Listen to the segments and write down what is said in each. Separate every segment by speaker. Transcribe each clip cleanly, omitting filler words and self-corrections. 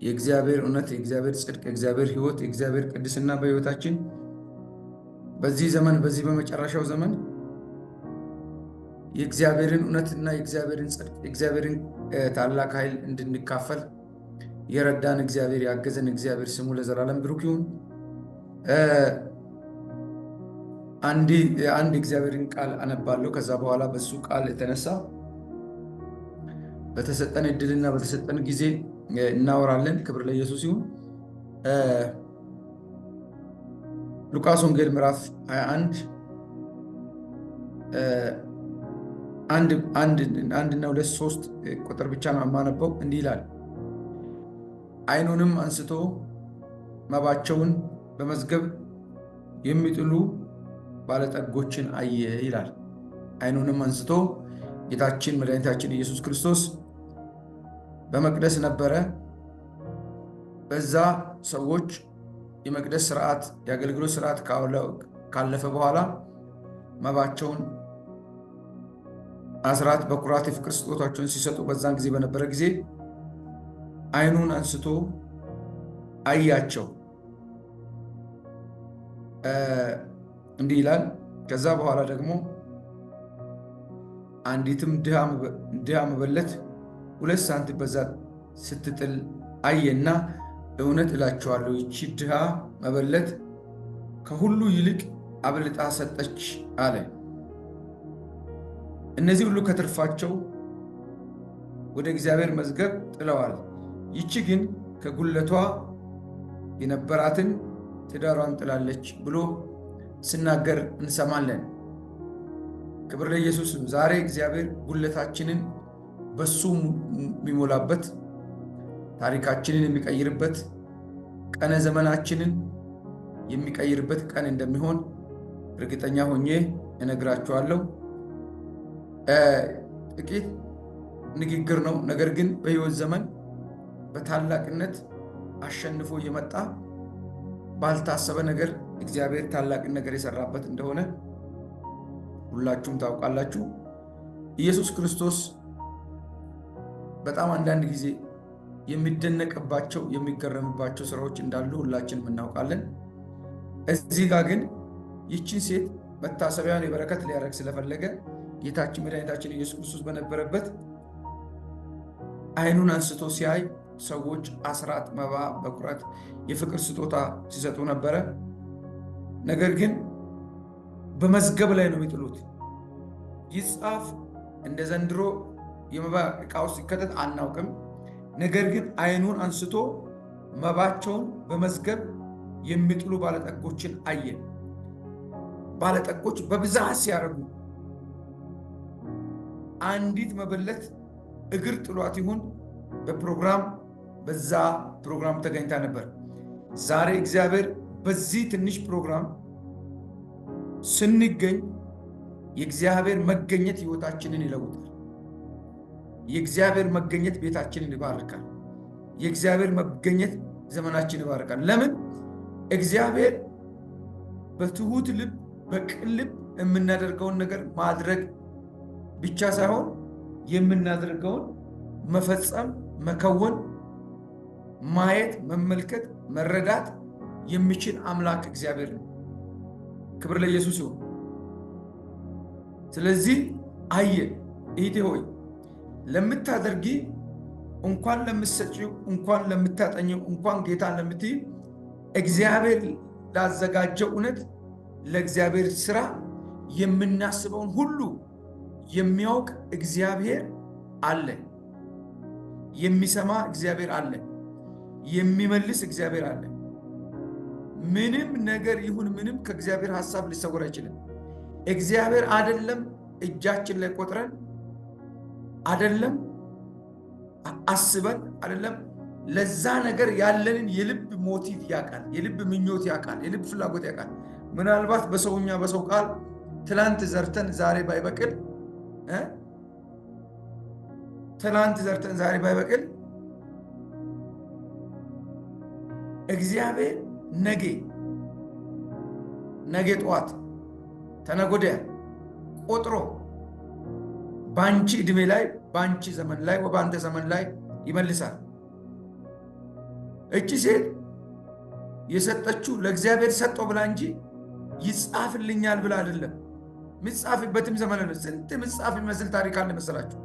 Speaker 1: የእግዚአብሔር እውነት፣ የእግዚአብሔር ጽድቅ፣ የእግዚአብሔር ሕይወት፣ የእግዚአብሔር ቅድስና በሕይወታችን በዚህ ዘመን በዚህ በመጨረሻው ዘመን የእግዚአብሔርን እውነትና የእግዚአብሔርን ጽድቅ የእግዚአብሔርን ታላቅ ኃይል እንድንካፈል የረዳን እግዚአብሔር ያገዘን እግዚአብሔር ስሙ ለዘላለም ብሩክ ይሁን። አንድ እግዚአብሔርን ቃል አነባለሁ። ከዛ በኋላ በሱ ቃል የተነሳ በተሰጠን እድልና በተሰጠን ጊዜ እናወራለን። ክብር ለኢየሱስ ይሁን። ሉቃስ ወንጌል ምዕራፍ 21 አንድና 2-3 ቁጥር ብቻ ነው የማነበው። እንዲህ ይላል፣ ዓይኑንም አንስቶ መባቸውን በመዝገብ የሚጥሉ ባለጠጎችን አየ ይላል። ዓይኑንም አንስቶ ጌታችን መድኃኒታችን ኢየሱስ ክርስቶስ በመቅደስ ነበረ። በዛ ሰዎች የመቅደስ ስርዓት የአገልግሎት ስርዓት ካለፈ በኋላ መባቸውን አስራት በኩራት የፍቅር ስጦታቸውን ሲሰጡ በዛን ጊዜ በነበረ ጊዜ ዓይኑን አንስቶ አያቸው። እንዲህ ይላል። ከዛ በኋላ ደግሞ አንዲትም ድሃ መበለት 2 ሳንቲም በዛ ስትጥል አየና፣ እውነት እላችኋለሁ ይቺ ድሃ መበለት ከሁሉ ይልቅ አብልጣ ሰጠች አለ። እነዚህ ሁሉ ከትርፋቸው ወደ እግዚአብሔር መዝገብ ጥለዋል፣ ይቺ ግን ከጉለቷ የነበራትን ትዳሯን ጥላለች ብሎ ሲናገር እንሰማለን። ክብር ለኢየሱስ። ዛሬ እግዚአብሔር ጉለታችንን በሱ የሚሞላበት ታሪካችንን የሚቀይርበት ቀነ ዘመናችንን የሚቀይርበት ቀን እንደሚሆን እርግጠኛ ሆኜ እነግራችኋለሁ። ጥቂት ንግግር ነው፣ ነገር ግን በሕይወት ዘመን በታላቅነት አሸንፎ የመጣ ባልታሰበ ነገር እግዚአብሔር ታላቅን ነገር የሰራበት እንደሆነ ሁላችሁም ታውቃላችሁ። ኢየሱስ ክርስቶስ በጣም አንዳንድ ጊዜ የሚደነቅባቸው የሚገረምባቸው ስራዎች እንዳሉ ሁላችንም እናውቃለን። እዚህ ጋር ግን ይችን ሴት መታሰቢያን የበረከት ሊያደርግ ስለፈለገ ጌታችን መድኃኒታችን ኢየሱስ ክርስቶስ በነበረበት ዓይኑን አንስቶ ሲያይ ሰዎች አስራት፣ መባ፣ በኩራት፣ የፍቅር ስጦታ ሲሰጡ ነበረ። ነገር ግን በመዝገብ ላይ ነው የሚጥሉት። ይጻፍ እንደ ዘንድሮ የመባ ዕቃ ውስጥ ሲከተት አናውቅም። ነገር ግን ዓይኑን አንስቶ መባቸውን በመዝገብ የሚጥሉ ባለጠጎችን አየ። ባለጠጎች በብዛት ሲያደርጉ አንዲት መበለት እግር ጥሏት ይሁን በዛ ፕሮግራም ተገኝታ ነበር። ዛሬ እግዚአብሔር በዚህ ትንሽ ፕሮግራም ስንገኝ የእግዚአብሔር መገኘት ሕይወታችንን ይለውጣል። የእግዚአብሔር መገኘት ቤታችንን ይባርካል። የእግዚአብሔር መገኘት ዘመናችንን ይባርካል። ለምን? እግዚአብሔር በትሁት ልብ በቅን ልብ የምናደርገውን ነገር ማድረግ ብቻ ሳይሆን የምናደርገውን መፈጸም፣ መከወን፣ ማየት፣ መመልከት፣ መረዳት የሚችል አምላክ እግዚአብሔር ነው። ክብር ለኢየሱስ ይሁን። ስለዚህ አየ፣ እህቴ ሆይ ለምታደርጊ እንኳን ለምትሰጪው እንኳን ለምታጠኚው እንኳን ጌታን ለምትይ እግዚአብሔር ላዘጋጀው እውነት ለእግዚአብሔር ስራ የምናስበውን ሁሉ የሚያውቅ እግዚአብሔር አለ። የሚሰማ እግዚአብሔር አለ። የሚመልስ እግዚአብሔር አለ። ምንም ነገር ይሁን ምንም ከእግዚአብሔር ሐሳብ ሊሰወር አይችልም። እግዚአብሔር አይደለም እጃችን ላይ ቆጥረን አይደለም አስበን አይደለም ለዛ ነገር ያለንን የልብ ሞቲቭ ያውቃል። የልብ ምኞት ያውቃል። የልብ ፍላጎት ያውቃል። ምናልባት በሰውኛ በሰው ቃል ትላንት ዘርተን ዛሬ ባይበቅል እግዚአብሔር ነገ ጠዋት ተነጎዳያ ቆጥሮ ባንቺ ዕድሜ ላይ ባንቺ ዘመን ላይ ወባንተ ዘመን ላይ ይመልሳል። እቺ ሴት የሰጠችው ለእግዚአብሔር ሰጠው ብላ እንጂ ይጻፍልኛል ብላ አይደለም። ምጻፍበትም ዘመን ነው። ስንት ምጻፍ የሚመስል ታሪክ አለ መሰላችሁ?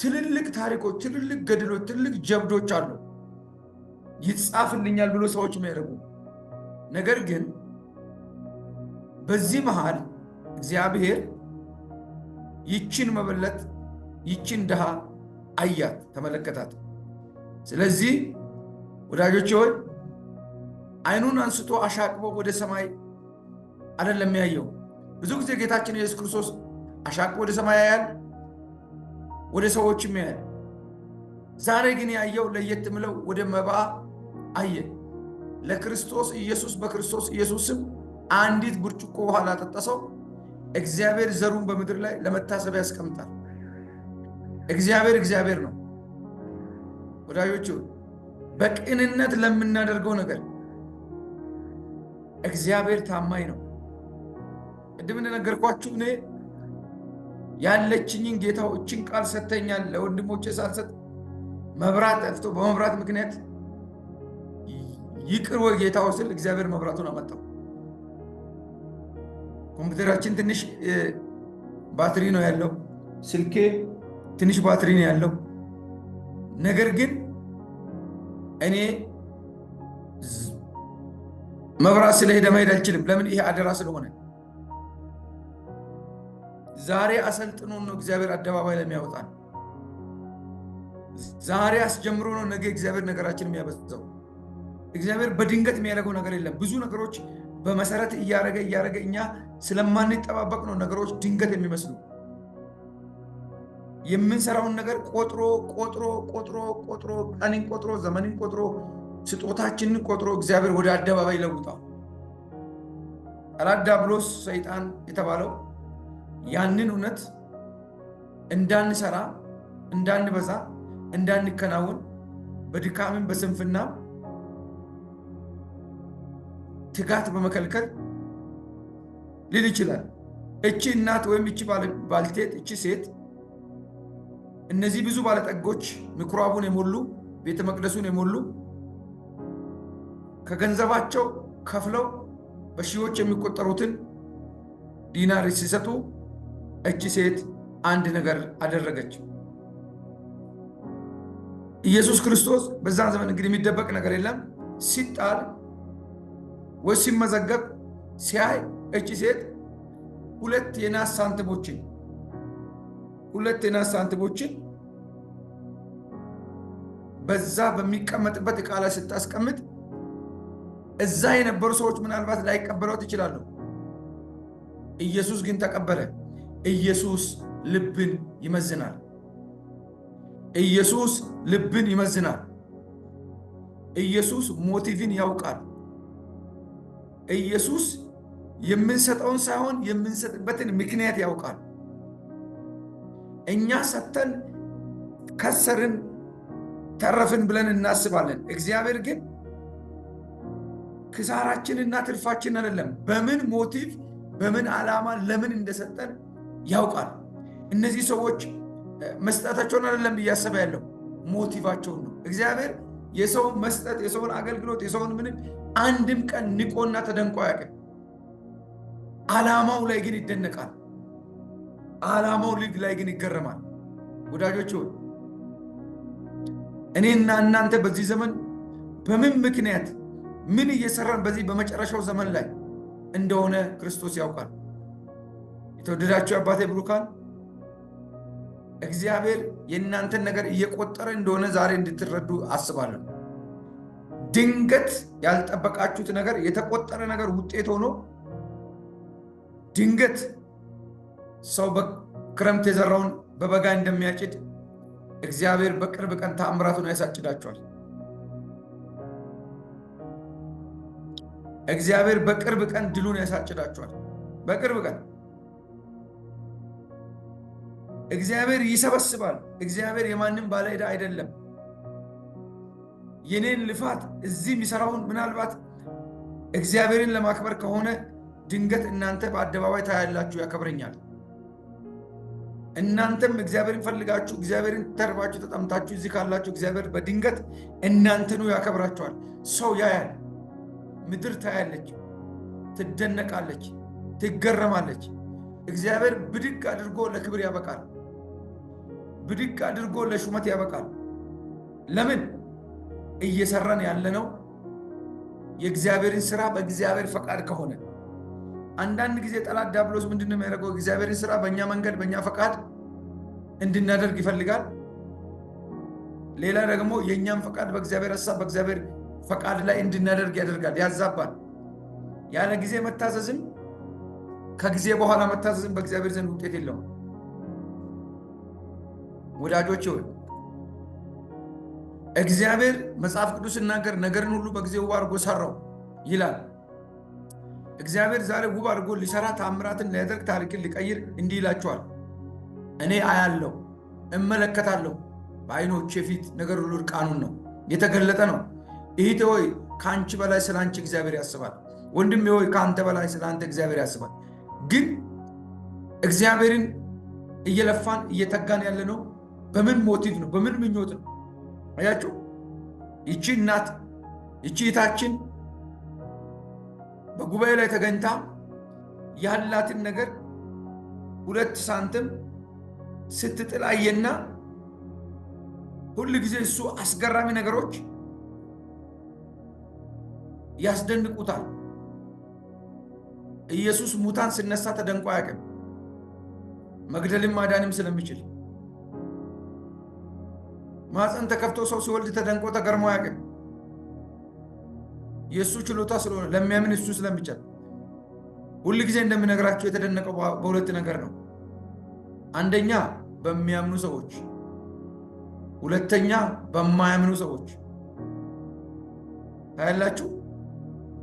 Speaker 1: ትልልቅ ታሪኮች፣ ትልልቅ ገድሎች፣ ትልልቅ ጀብዶች አሉ ይጻፍልኛል ብሎ ሰዎች የሚያደርጉ። ነገር ግን በዚህ መሃል እግዚአብሔር ይችን መበለት ይችን ድሃ አያት፣ ተመለከታት። ስለዚህ ወዳጆች ሆይ አይኑን አንስቶ አሻቅቦ ወደ ሰማይ አይደለም ያየው። ብዙ ጊዜ ጌታችን ኢየሱስ ክርስቶስ አሻቅቦ ወደ ሰማይ ያያል፣ ወደ ሰዎችም ያያል። ዛሬ ግን ያየው ለየት ብለው ወደ መባ አየ። ለክርስቶስ ኢየሱስ በክርስቶስ ኢየሱስም አንዲት ብርጭቆ ውሃ ላጠጣሰው እግዚአብሔር ዘሩን በምድር ላይ ለመታሰቢያ ያስቀምጣል። እግዚአብሔር ነው ወዳጆች። በቅንነት ለምናደርገው ነገር እግዚአብሔር ታማኝ ነው። ቅድም እንደነገርኳችሁ እኔ ያለችኝን ጌታው እችን ቃል ሰጥተኛል። ለወንድሞቼ ሳልሰጥ መብራት ጠፍቶ በመብራት ምክንያት ይቅር ወይ ጌታው ስል እግዚአብሔር መብራቱን አመጣው። ኮምፒውተራችን ትንሽ ባትሪ ነው ያለው፣ ስልኬ ትንሽ ባትሪ ነው ያለው። ነገር ግን እኔ መብራት ስለሄደ መሄድ አልችልም። ለምን? ይሄ አደራ ስለሆነ። ዛሬ አሰልጥኖን ነው እግዚአብሔር አደባባይ ላይ የሚያወጣን። ዛሬ አስጀምሮ ነው ነገ እግዚአብሔር ነገራችን የሚያበዛው። እግዚአብሔር በድንገት የሚያደርገው ነገር የለም። ብዙ ነገሮች በመሰረት እያረገ እኛ ስለማንጠባበቅ ነው ነገሮች ድንገት የሚመስሉ። የምንሰራውን ነገር ቆጥሮ ቀንን ቆጥሮ ዘመንን ቆጥሮ ስጦታችንን ቆጥሮ እግዚአብሔር ወደ አደባባይ ይለውጣል። ጠላት ዲያብሎስ ሰይጣን የተባለው ያንን እውነት እንዳንሰራ፣ እንዳንበዛ፣ እንዳንከናወን በድካምን በስንፍና ትጋት በመከልከል ሊል ይችላል። እቺ እናት ወይም እቺ ባልቴት፣ እቺ ሴት፣ እነዚህ ብዙ ባለጠጎች ምኩራቡን የሞሉ ቤተ መቅደሱን የሞሉ ከገንዘባቸው ከፍለው በሺዎች የሚቆጠሩትን ዲናር ሲሰጡ እቺ ሴት አንድ ነገር አደረገች። ኢየሱስ ክርስቶስ በዛን ዘመን እንግዲህ የሚደበቅ ነገር የለም። ሲጣል ወይ ሲመዘገብ ሲያይ እቺ ሴት ሁለት የናስ ሳንቲሞችን በዛ በሚቀመጥበት ዕቃ ላይ ስታስቀምጥ እዛ የነበሩ ሰዎች ምናልባት ላይቀበሏት ይችላሉ። ኢየሱስ ግን ተቀበለ። ኢየሱስ ልብን ይመዝናል። ኢየሱስ ልብን ይመዝናል። ኢየሱስ ሞቲቭን ያውቃል። ኢየሱስ የምንሰጠውን ሳይሆን የምንሰጥበትን ምክንያት ያውቃል። እኛ ሰጥተን ከሰርን ተረፍን ብለን እናስባለን። እግዚአብሔር ግን ክሳራችንና ትርፋችን አይደለም፣ በምን ሞቲቭ በምን ዓላማ ለምን እንደሰጠን ያውቃል። እነዚህ ሰዎች መስጠታቸውን አይደለም እያሰበ ያለው ሞቲቫቸውን ነው። እግዚአብሔር የሰውን መስጠት፣ የሰውን አገልግሎት፣ የሰውን ምንም አንድም ቀን ንቆና ተደንቆ አያውቅም። ዓላማው ላይ ግን ይደነቃል። ዓላማው ላይ ግን ይገረማል። ወዳጆች ሆይ እኔና እናንተ በዚህ ዘመን በምን ምክንያት ምን እየሰራን በዚህ በመጨረሻው ዘመን ላይ እንደሆነ ክርስቶስ ያውቃል። የተወደዳችሁ አባቴ ብሩካን፣ እግዚአብሔር የእናንተን ነገር እየቆጠረ እንደሆነ ዛሬ እንድትረዱ አስባለሁ። ድንገት ያልጠበቃችሁት ነገር የተቆጠረ ነገር ውጤት ሆኖ ድንገት ሰው በክረምት የዘራውን በበጋ እንደሚያጭድ እግዚአብሔር በቅርብ ቀን ተአምራቱን ያሳጭዳቸዋል። እግዚአብሔር በቅርብ ቀን ድሉን ያሳጭዳቸዋል። በቅርብ ቀን እግዚአብሔር ይሰበስባል። እግዚአብሔር የማንም ባለ ዕዳ አይደለም። የኔን ልፋት እዚህ የሚሰራውን ምናልባት እግዚአብሔርን ለማክበር ከሆነ ድንገት እናንተ በአደባባይ ታያላችሁ፣ ያከብረኛል። እናንተም እግዚአብሔርን ፈልጋችሁ እግዚአብሔርን ተርባችሁ ተጠምታችሁ እዚህ ካላችሁ እግዚአብሔር በድንገት እናንተኑ ያከብራችኋል። ሰው ያያል፣ ምድር ታያለች፣ ትደነቃለች፣ ትገረማለች። እግዚአብሔር ብድግ አድርጎ ለክብር ያበቃል፣ ብድግ አድርጎ ለሹመት ያበቃል። ለምን? እየሰራን ያለነው የእግዚአብሔርን ስራ በእግዚአብሔር ፈቃድ ከሆነ። አንዳንድ ጊዜ ጠላት ዲያብሎስ ምንድነው የሚያደርገው? እግዚአብሔርን ስራ በእኛ መንገድ በእኛ ፈቃድ እንድናደርግ ይፈልጋል። ሌላ ደግሞ የእኛም ፈቃድ በእግዚአብሔር ሐሳብ በእግዚአብሔር ፈቃድ ላይ እንድናደርግ ያደርጋል፣ ያዛባል። ያለ ጊዜ መታዘዝም ከጊዜ በኋላ መታዘዝም በእግዚአብሔር ዘንድ ውጤት የለውም። ወዳጆች ሆይ እግዚአብሔር መጽሐፍ ቅዱስ ሲናገር ነገርን ሁሉ በጊዜው ውብ አድርጎ ሰራው ይላል። እግዚአብሔር ዛሬ ውብ አድርጎ ሊሰራ ታምራትን ሊያደርግ ታሪክን ሊቀይር እንዲህ ይላቸዋል። እኔ አያለሁ እመለከታለሁ፣ በዓይኖቼ ፊት ነገር ሁሉ እርቃኑን ነው የተገለጠ ነው። እህቴ ሆይ ከአንቺ በላይ ስለ አንቺ እግዚአብሔር ያስባል። ወንድሜ ሆይ ከአንተ በላይ ስለ አንተ እግዚአብሔር ያስባል። ግን እግዚአብሔርን እየለፋን እየተጋን ያለ ነው በምን ሞቲቭ ነው? በምን ምኞት ነው? አያችሁ፣ ይቺ እናት ይቺ እህታችን በጉባኤ ላይ ተገኝታ ያላትን ነገር 2 ሳንቲም ስትጥል አየና ሁሉ ጊዜ እሱ አስገራሚ ነገሮች ያስደንቁታል። ኢየሱስ ሙታን ሲነሳ ተደንቆ አያውቅም። መግደልም ማዳንም ስለሚችል ማፀን ተከፍቶ ሰው ሲወልድ ተደንቆ ተገርሞ አያውቅም። የእሱ ችሎታ ስለሆነ ለሚያምን እሱ ስለሚቻል ሁሉ ጊዜ እንደምነግራቸው የተደነቀው በሁለት ነገር ነው። አንደኛ በሚያምኑ ሰዎች፣ ሁለተኛ በማያምኑ ሰዎች። ታያላችሁ፣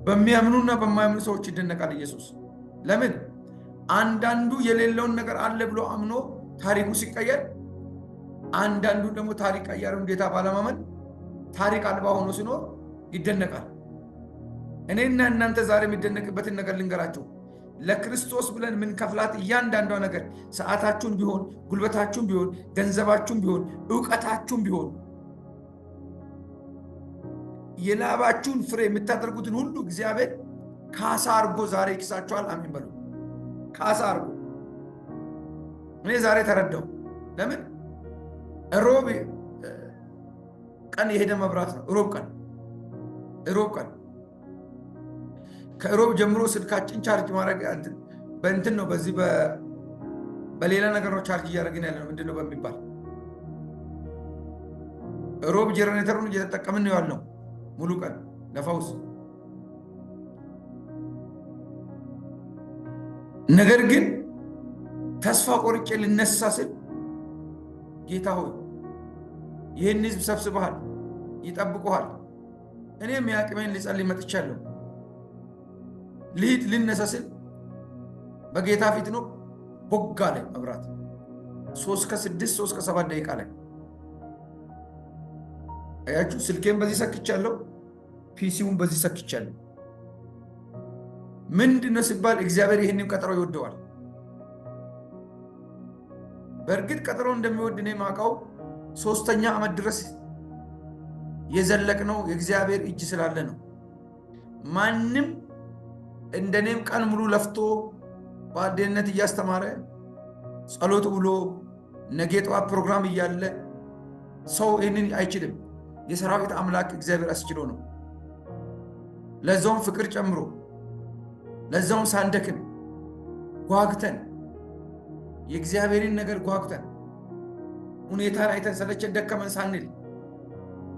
Speaker 1: በሚያምኑና በማያምኑ ሰዎች ይደነቃል ኢየሱስ። ለምን? አንዳንዱ የሌለውን ነገር አለ ብሎ አምኖ ታሪኩ ሲቀየር፣ አንዳንዱ ደግሞ ታሪክ ቀያሪውን ጌታ ባለማመን ታሪክ አልባ ሆኖ ሲኖር ይደነቃል። እኔና እናንተ ዛሬ የሚደነቅበትን ነገር ልንገራችሁ። ለክርስቶስ ብለን ምን ከፍላት እያንዳንዷ ነገር ሰዓታችሁን ቢሆን፣ ጉልበታችሁን ቢሆን፣ ገንዘባችሁን ቢሆን፣ ዕውቀታችሁን ቢሆን፣ የላባችሁን ፍሬ የምታደርጉትን ሁሉ እግዚአብሔር ካሳ አርጎ ዛሬ ይክሳችኋል። አሜን በሉ። ካሳ አርጎ። እኔ ዛሬ ተረዳው። ለምን? ሮብ ቀን የሄደ መብራት ነው። ሮብ ቀን ከሮብ ጀምሮ ስልካችን ቻርጅ ማድረግ በእንትን ነው። በዚህ በሌላ ነገር ነው ቻርጅ እያደረግን ያለ ነው። ምንድነው በሚባል ሮብ ጀነሬተሩን እየተጠቀምን ነው ያልነው ሙሉ ቀን ለፈውስ። ነገር ግን ተስፋ ቆርጬ ልነሳ ስል ጌታ ሆይ ይህን ህዝብ ሰብስበሃል፣ ይጠብቁሃል፣ እኔም የአቅሜን ልጸልይ መጥቻለሁ። ልሂድ ልነሳ ስል በጌታ ፊት ነው ቦግ አለ መብራት 3:06 3:07 ደቂቃ ላይ። አያችሁ፣ ስልኬን በዚህ ሰክቻለሁ፣ ፒሲውን በዚህ ሰክቻለሁ። ምንድነው ሲባል እግዚአብሔር ይህንን ቀጠሮ ይወደዋል። በእርግጥ ቀጠሮ እንደሚወድ እኔ ማውቀው 3ኛ ዓመት ድረስ የዘለቅነው የእግዚአብሔር እጅ ስላለ ነው። ማንም እንደኔም ቀን ሙሉ ለፍቶ በአደነት እያስተማረ ጸሎት ብሎ ነገ ጠዋት ፕሮግራም እያለ ሰው ይህንን አይችልም። የሰራዊት አምላክ እግዚአብሔር አስችሎ ነው። ለዛውም ፍቅር ጨምሮ፣ ለዛውም ሳንደክም ጓግተን የእግዚአብሔርን ነገር ጓግተን ሁኔታን አይተን ሰለቸን ደከመን ሳንል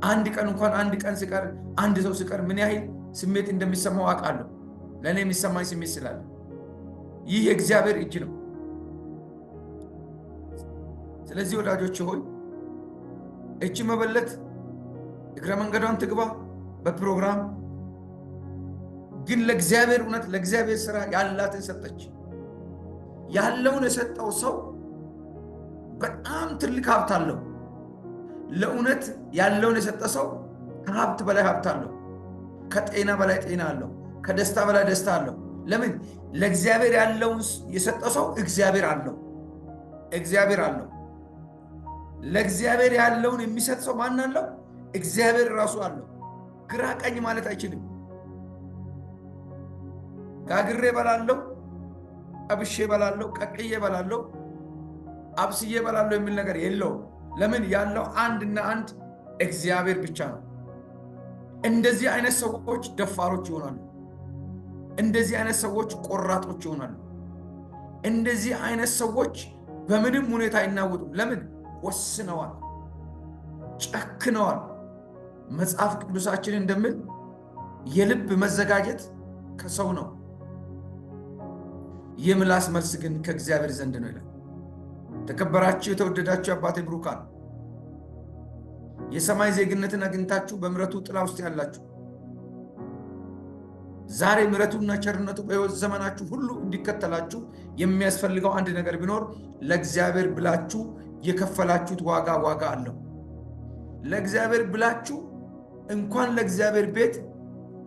Speaker 1: አንድ ቀን እንኳን አንድ ቀን ሲቀር አንድ ሰው ሲቀር ምን ያህል ስሜት እንደሚሰማው አውቃለሁ። ለእኔ የሚሰማኝ ስሜት ስላለ ይህ የእግዚአብሔር እጅ ነው። ስለዚህ ወዳጆች ሆይ እቺ መበለት እግረ መንገዷን ትግባ በፕሮግራም ግን ለእግዚአብሔር እውነት ለእግዚአብሔር ስራ ያላትን ሰጠች። ያለውን የሰጠው ሰው በጣም ትልቅ ሀብት አለው። ለእውነት ያለውን የሰጠ ሰው ከሀብት በላይ ሀብት አለው። ከጤና በላይ ጤና አለው። ከደስታ በላይ ደስታ አለው። ለምን? ለእግዚአብሔር ያለውን የሰጠ ሰው እግዚአብሔር አለው። እግዚአብሔር አለው። ለእግዚአብሔር ያለውን የሚሰጥ ሰው ማን አለው? እግዚአብሔር ራሱ አለው። ግራ ቀኝ ማለት አይችልም። ጋግሬ በላለው፣ አብሼ በላለው፣ ቀቅዬ በላለው፣ አብስዬ በላለው የሚል ነገር የለውም። ለምን? ያለው አንድና አንድ እግዚአብሔር ብቻ ነው። እንደዚህ አይነት ሰዎች ደፋሮች ይሆናሉ። እንደዚህ አይነት ሰዎች ቆራጦች ይሆናሉ። እንደዚህ አይነት ሰዎች በምንም ሁኔታ አይናወጡም። ለምን? ወስነዋል፣ ጨክነዋል። መጽሐፍ ቅዱሳችን እንደሚል የልብ መዘጋጀት ከሰው ነው፣ የምላስ መልስ ግን ከእግዚአብሔር ዘንድ ነው ይላል። ተከበራችሁ የተወደዳችሁ አባቴ ብሩካን፣ የሰማይ ዜግነትን አግኝታችሁ በምሕረቱ ጥላ ውስጥ ያላችሁ ዛሬ ምሕረቱና ቸርነቱ በሕይወት ዘመናችሁ ሁሉ እንዲከተላችሁ የሚያስፈልገው አንድ ነገር ቢኖር ለእግዚአብሔር ብላችሁ የከፈላችሁት ዋጋ አለው። ለእግዚአብሔር ብላችሁ እንኳን ለእግዚአብሔር ቤት፣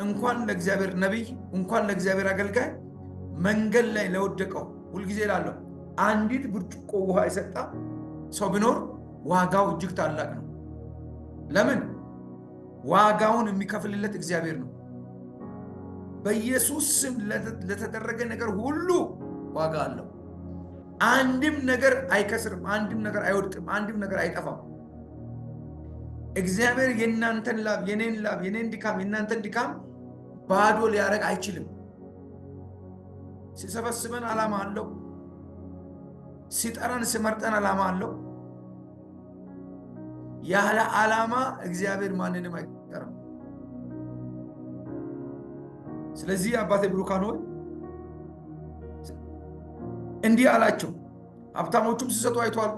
Speaker 1: እንኳን ለእግዚአብሔር ነቢይ፣ እንኳን ለእግዚአብሔር አገልጋይ መንገድ ላይ ለወደቀው ሁልጊዜ ላለው አንዲት ብርጭቆ ውሃ የሰጣ ሰው ቢኖር ዋጋው እጅግ ታላቅ ነው። ለምን? ዋጋውን የሚከፍልለት እግዚአብሔር ነው። በኢየሱስ ስም ለተደረገ ነገር ሁሉ ዋጋ አለው። አንድም ነገር አይከስርም፣ አንድም ነገር አይወድቅም፣ አንድም ነገር አይጠፋም። እግዚአብሔር የእናንተን ላብ፣ የኔን ላብ፣ የኔን ድካም፣ የእናንተን ድካም ባዶ ሊያደርግ አይችልም። ሲሰበስበን ዓላማ አለው። ሲጠራን ሲመርጠን ዓላማ አለው። ያለ ዓላማ እግዚአብሔር ማንንም አይጠራም። ስለዚህ አባቴ ብሩካን ሆይ እንዲህ አላቸው። ሀብታሞቹም ሲሰጡ አይቷል።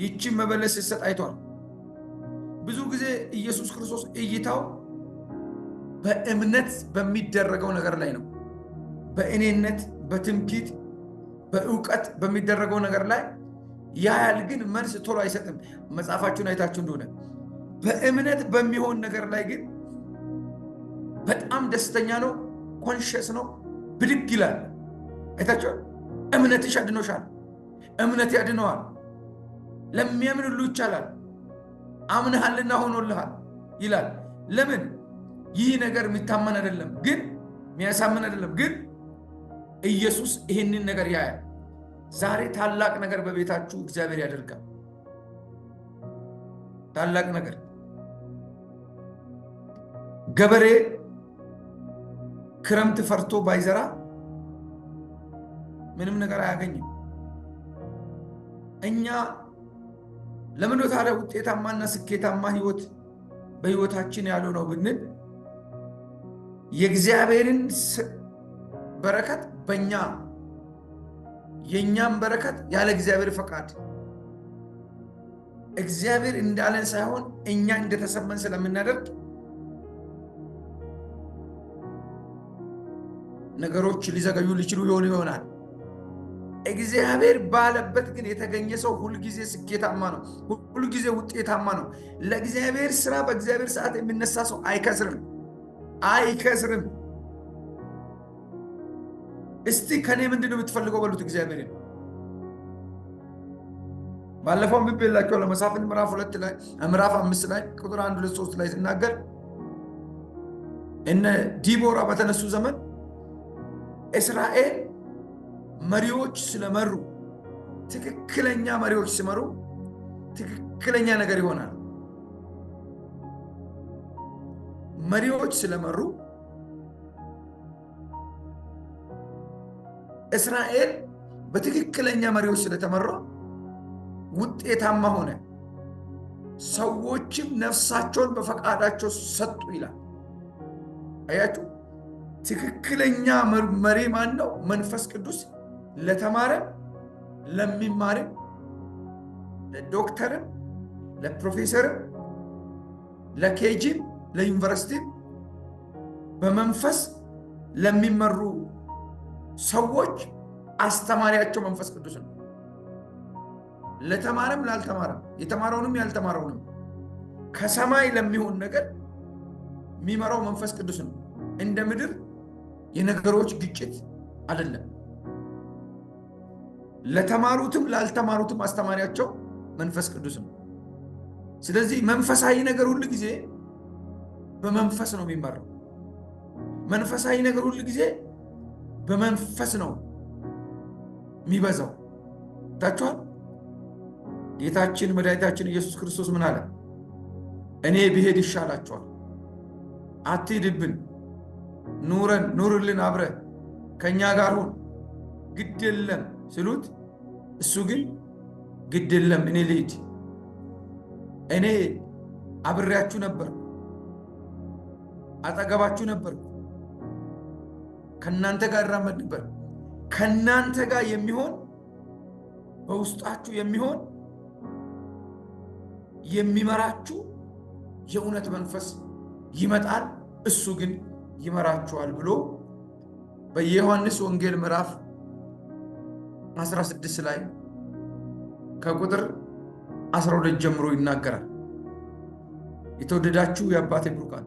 Speaker 1: ይህችም መበለት ሲሰጥ አይቷል። ብዙ ጊዜ ኢየሱስ ክርስቶስ እይታው በእምነት በሚደረገው ነገር ላይ ነው። በእኔነት፣ በትምክህት፣ በእውቀት በሚደረገው ነገር ላይ ያያል፣ ግን መልስ ቶሎ አይሰጥም። መጽሐፋችሁን አይታችሁ እንደሆነ በእምነት በሚሆን ነገር ላይ ግን በጣም ደስተኛ ነው፣ ኮንሽስ ነው፣ ብድግ ይላል። አይታችሁ እምነትሽ አድኖሻል፣ እምነት ያድነዋል፣ ለሚያምን ሁሉ ይቻላል፣ አምነሃልና ሆኖልሃል ይላል። ለምን? ይህ ነገር የሚታመን አይደለም፣ ግን የሚያሳምን አይደለም፣ ግን ኢየሱስ ይህንን ነገር ያያል። ዛሬ ታላቅ ነገር በቤታችሁ እግዚአብሔር ያደርጋል። ታላቅ ነገር። ገበሬ ክረምት ፈርቶ ባይዘራ ምንም ነገር አያገኝም። እኛ ለምን ታዲያ ውጤታማና ስኬታማ ህይወት በህይወታችን ያለው ነው ብንል የእግዚአብሔርን በረከት በእኛ የእኛም በረከት ያለ እግዚአብሔር ፈቃድ እግዚአብሔር እንዳለን ሳይሆን እኛ እንደተሰማን ስለምናደርግ ነገሮች ሊዘገዩ ሊችሉ ይሆናል። እግዚአብሔር ባለበት ግን የተገኘ ሰው ሁልጊዜ ስኬታማ ነው፣ ሁልጊዜ ውጤታማ ነው። ለእግዚአብሔር ስራ በእግዚአብሔር ሰዓት የሚነሳ ሰው አይከስርም። እስቲ ከኔ ምንድነው የምትፈልገው በሉት እግዚአብሔር። ባለፈው ምብላቸው ለመሳፍንት ምዕራፍ 2 ላይ ምዕራፍ 5 ላይ ቁጥር 1 2 3 ላይ ሲናገር እነ ዲቦራ በተነሱ ዘመን እስራኤል መሪዎች ስለመሩ፣ ትክክለኛ መሪዎች ሲመሩ ትክክለኛ ነገር ይሆናል። መሪዎች ስለመሩ እስራኤል በትክክለኛ መሪዎች ስለተመራ ውጤታማ ሆነ። ሰዎችም ነፍሳቸውን በፈቃዳቸው ሰጡ ይላል። አያችሁ፣ ትክክለኛ መሪ ማን ነው? መንፈስ ቅዱስ። ለተማረ፣ ለሚማር፣ ለዶክተር፣ ለፕሮፌሰር፣ ለኬጂ፣ ለዩኒቨርሲቲ በመንፈስ ለሚመሩ ሰዎች አስተማሪያቸው መንፈስ ቅዱስ ነው። ለተማረም ላልተማረም፣ የተማረውንም ያልተማረውንም ከሰማይ ለሚሆን ነገር የሚመራው መንፈስ ቅዱስ ነው። እንደ ምድር የነገሮች ግጭት አይደለም። ለተማሩትም ላልተማሩትም አስተማሪያቸው መንፈስ ቅዱስ ነው። ስለዚህ መንፈሳዊ ነገር ሁሉ ጊዜ በመንፈስ ነው የሚመራው። መንፈሳዊ ነገር ሁሉ ጊዜ በመንፈስ ነው የሚበዛው። ታችኋል። ጌታችን መድኃኒታችን ኢየሱስ ክርስቶስ ምን አለ? እኔ ብሄድ ይሻላችኋል፣ አትሂድብን፣ ኑርልን፣ አብረ ከኛ ጋር ሁን፣ ግድ የለም ሲሉት እሱ ግን ግድ የለም እኔ ልሂድ፣ እኔ አብሬያችሁ ነበር፣ አጠገባችሁ ነበር፣ ከናንተ ጋር እራመድ ነበር። ከናንተ ጋር የሚሆን በውስጣችሁ የሚሆን የሚመራችሁ የእውነት መንፈስ ይመጣል፣ እሱ ግን ይመራችኋል ብሎ በዮሐንስ ወንጌል ምዕራፍ 16 ላይ ከቁጥር 12 ጀምሮ ይናገራል። የተወደዳችሁ የአባቴ ብሩካን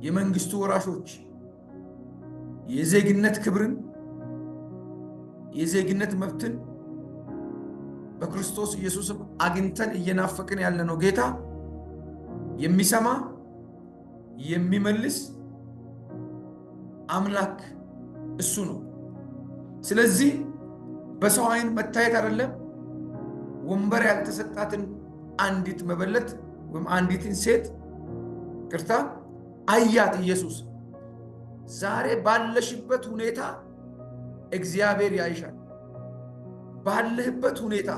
Speaker 1: የመንግስቱ ወራሾች የዜግነት ክብርን የዜግነት መብትን በክርስቶስ ኢየሱስም አግኝተን እየናፈቅን ያለነው ጌታ የሚሰማ የሚመልስ አምላክ እሱ ነው። ስለዚህ በሰው ዓይን መታየት አይደለም፣ ወንበር ያልተሰጣትን አንዲት መበለት ወይም አንዲትን ሴት ቅርታ አያት ኢየሱስ። ዛሬ ባለሽበት ሁኔታ እግዚአብሔር ያይሻል። ባለህበት ሁኔታ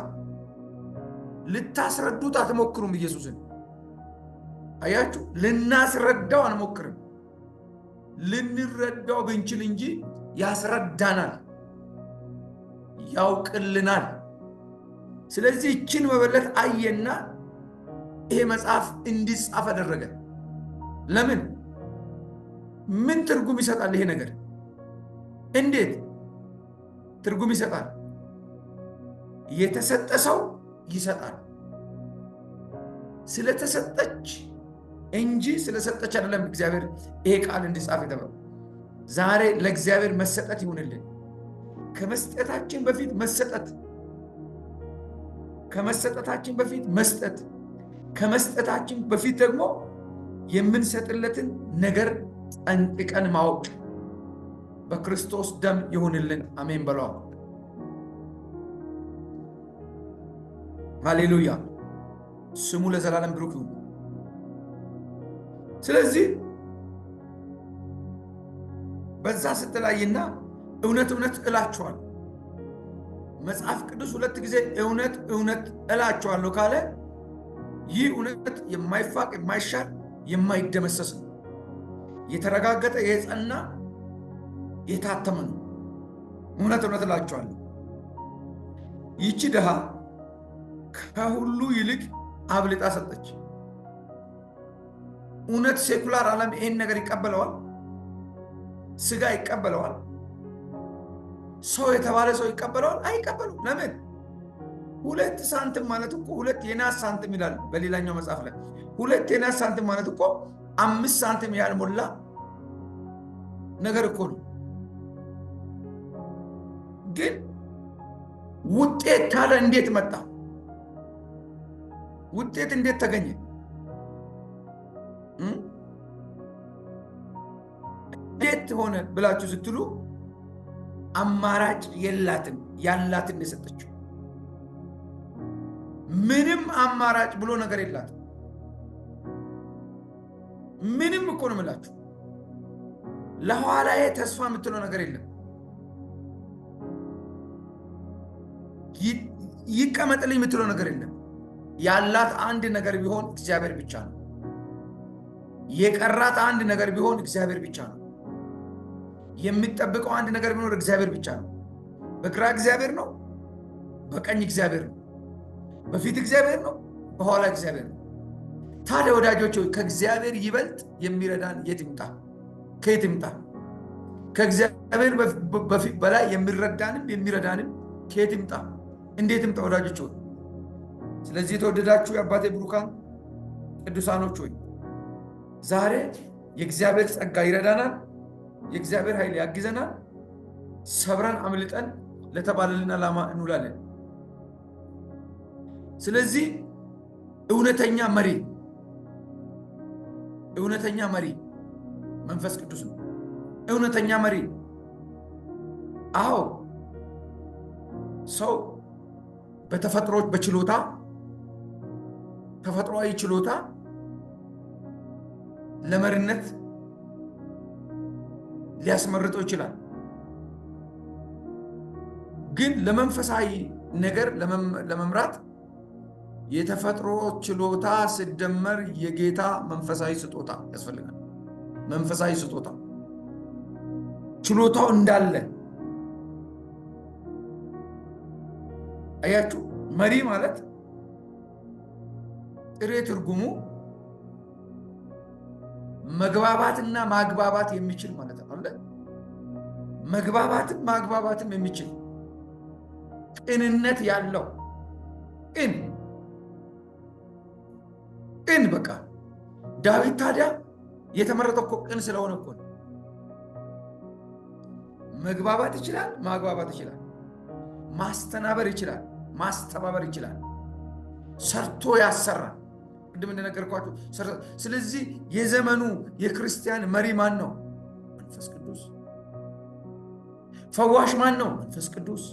Speaker 1: ልታስረዱት አትሞክሩም። ኢየሱስን አያችሁ፣ ልናስረዳው አንሞክርም። ልንረዳው ብንችል እንጂ ያስረዳናል፣ ያውቅልናል። ስለዚህ እችን መበለት አየና ይሄ መጽሐፍ እንዲጻፍ አደረገ። ለምን? ምን ትርጉም ይሰጣል ይሄ ነገር? እንዴት ትርጉም ይሰጣል? የተሰጠ ሰው ይሰጣል። ስለተሰጠች እንጂ ስለሰጠች አይደለም እግዚአብሔር ይሄ ቃል እንዲጻፍ የተባለው። ዛሬ ለእግዚአብሔር መሰጠት ይሁንልን። ከመስጠታችን በፊት መሰጠት፣ ከመሰጠታችን በፊት መስጠት፣ ከመስጠታችን በፊት ደግሞ የምንሰጥለትን ነገር ጠንቅቀን ማወቅ በክርስቶስ ደም ይሁንልን። አሜን በሏ። ሃሌሉያ፣ ስሙ ለዘላለም ብሩክ ይሁን። ስለዚህ በዛ ስትላይና እውነት እውነት እላችኋለሁ፣ መጽሐፍ ቅዱስ ሁለት ጊዜ እውነት እውነት እላችኋለሁ ካለ ይህ እውነት የማይፋቅ የማይሻር የማይደመሰስ ነው። የተረጋገጠ የጸና የታተመ ነው። እውነት እውነት እላችኋለሁ ይቺ ድሃ ከሁሉ ይልቅ አብልጣ ሰጠች። እውነት ሴኩላር ዓለም ይሄን ነገር ይቀበለዋል? ስጋ ይቀበለዋል? ሰው የተባለ ሰው ይቀበለዋል? አይቀበለው። ለምን? 2 ሳንቲም ማለት እኮ 2 የናስ ሳንቲም ይላል በሌላኛው መጽሐፍ ላይ። 2 የናስ ሳንቲም ማለት እኮ 5 ሳንቲም ያልሞላ ነገር እኮ ነው። ግን ውጤት ካለ እንዴት መጣ? ውጤት እንዴት ተገኘ? እንዴት ሆነ ብላችሁ ስትሉ አማራጭ የላትም። ያላትን የሰጠችው ምንም አማራጭ ብሎ ነገር የላትም። ምንም እኮ ነው የምላችሁ። ለኋላዬ ተስፋ የምትለው ነገር የለም። ይቀመጥልኝ የምትለው ነገር የለም። ያላት አንድ ነገር ቢሆን እግዚአብሔር ብቻ ነው። የቀራት አንድ ነገር ቢሆን እግዚአብሔር ብቻ ነው። የሚጠብቀው አንድ ነገር ቢኖር እግዚአብሔር ብቻ ነው። በግራ እግዚአብሔር ነው፣ በቀኝ እግዚአብሔር ነው፣ በፊት እግዚአብሔር ነው፣ በኋላ እግዚአብሔር ነው። ታዲያ ወዳጆች ሆይ ከእግዚአብሔር ይበልጥ የሚረዳን የት ይምጣ? ከየት ይምጣ? ከእግዚአብሔር በላይ የሚረዳንም የሚረዳንም ከየት ይምጣ? እንዴት ይምጣ? ወዳጆች ሆይ ስለዚህ የተወደዳችሁ የአባቴ ብሩካን ቅዱሳኖች ሆይ ዛሬ የእግዚአብሔር ጸጋ ይረዳናል። የእግዚአብሔር ኃይል ያግዘናል። ሰብረን አምልጠን ለተባለልን ዓላማ እንውላለን። ስለዚህ እውነተኛ መሪ መንፈስ ቅዱስ ነው። እውነተኛ መሪ ሰው ተፈጥሯዊ ችሎታ ለመሪነት ሊያስመርጠው ይችላል። ግን ለመንፈሳዊ ነገር ለመምራት የተፈጥሮ ችሎታ ሲደመር የጌታ መንፈሳዊ ስጦታ ያስፈልጋል። መንፈሳዊ ስጦታ ችሎታው እንዳለ አያችሁ። መሪ ማለት ጥሬ ትርጉሙ መግባባትና ማግባባት የሚችል ማለት ነው አይደል? መግባባትም ማግባባትም የሚችል ቅንነት ያለው ቅን በቃ ዳዊት ታዲያ የተመረጠው እኮ ቅን ስለሆነ እኮ ነው። መግባባት ይችላል፣ ማግባባት ይችላል፣ ማስተናበር ይችላል፣ ማስተባበር ይችላል፣ ሰርቶ ያሰራል። ቅድም እንደነገርኳችሁ። ስለዚህ የዘመኑ የክርስቲያን መሪ ማን ነው? መንፈስ ቅዱስ። ፈዋሽ ማን ነው? መንፈስ ቅዱስ።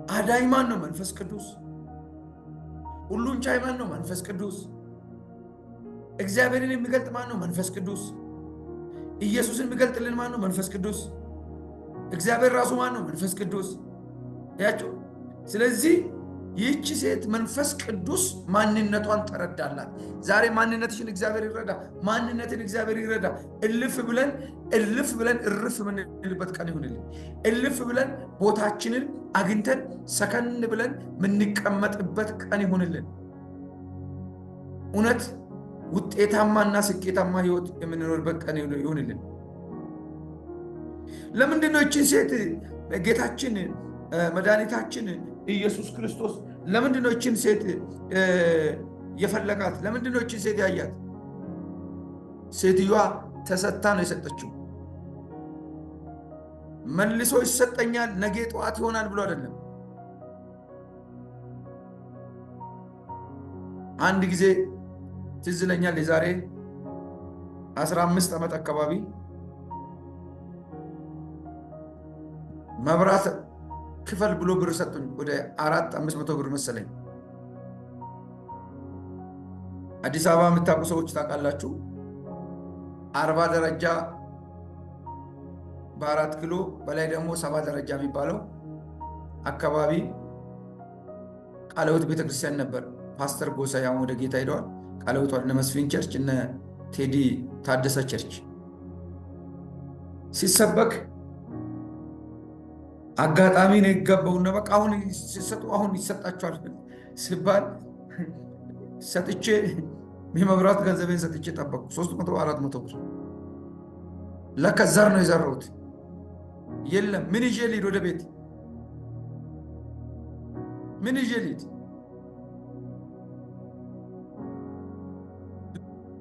Speaker 1: አዳኝ ማን ነው? መንፈስ ቅዱስ። ሁሉን ቻይ ማን ነው? መንፈስ ቅዱስ። እግዚአብሔርን የሚገልጥ ማን ነው? መንፈስ ቅዱስ። ኢየሱስን የሚገልጥልን ማን ነው? መንፈስ ቅዱስ። እግዚአብሔር ራሱ ማን ነው? መንፈስ ቅዱስ። ያችሁ። ስለዚህ ይህች ሴት መንፈስ ቅዱስ ማንነቷን ተረዳላት። ዛሬ ማንነትሽን እግዚአብሔር ይረዳ፣ ማንነትን እግዚአብሔር ይረዳ። እልፍ ብለን እርፍ ምንልበት ቀን ይሁንልን። እልፍ ብለን ቦታችንን አግኝተን ሰከን ብለን ምንቀመጥበት ቀን ይሁንልን። እውነት ውጤታማና ስኬታማ ህይወት የምንኖርበት ቀን ይሁንልን። ለምንድነው ይህችን ሴት ጌታችን መድኃኒታችን ኢየሱስ ክርስቶስ ለምንድነው ይህችን ሴት የፈለጋት? ለምንድነው ይህችን ሴት ያያት? ሴትዮዋ ተሰጥታ ነው የሰጠችው። መልሶ ይሰጠኛል ነገ ጠዋት ይሆናል ብሎ አይደለም። አንድ ጊዜ ትዝ ይለኛል፣ የዛሬ 15 ዓመት አካባቢ መብራት ክፈል ብሎ ብር ሰጡኝ። ወደ 400-500 ብር መሰለኝ። አዲስ አበባ የምታውቁ ሰዎች ታውቃላችሁ። 40 ደረጃ በ4 ኪሎ በላይ ደግሞ 70 ደረጃ የሚባለው አካባቢ ቃለ ሕይወት ቤተክርስቲያን ነበር። ፓስተር ጎሳዬ ወደ ጌታ ሄደዋል። ቃለ ሕይወት እነ መስፍን ቸርች እነ ቴዲ ታደሰ ቸርች ሲሰበክ አጋጣሚ ነው የገባውና በቃ አሁን ይሰጣቸዋል ሲባል ሰጥቼ የመብራት ገንዘቤን ሰጥቼ ጠበቁ። 300-400 ብር ለካ ዘር ነው የዘራሁት። የለም ምን ይዤ ልሂድ ወደ ቤት? ምን ይዤ ልሂድ?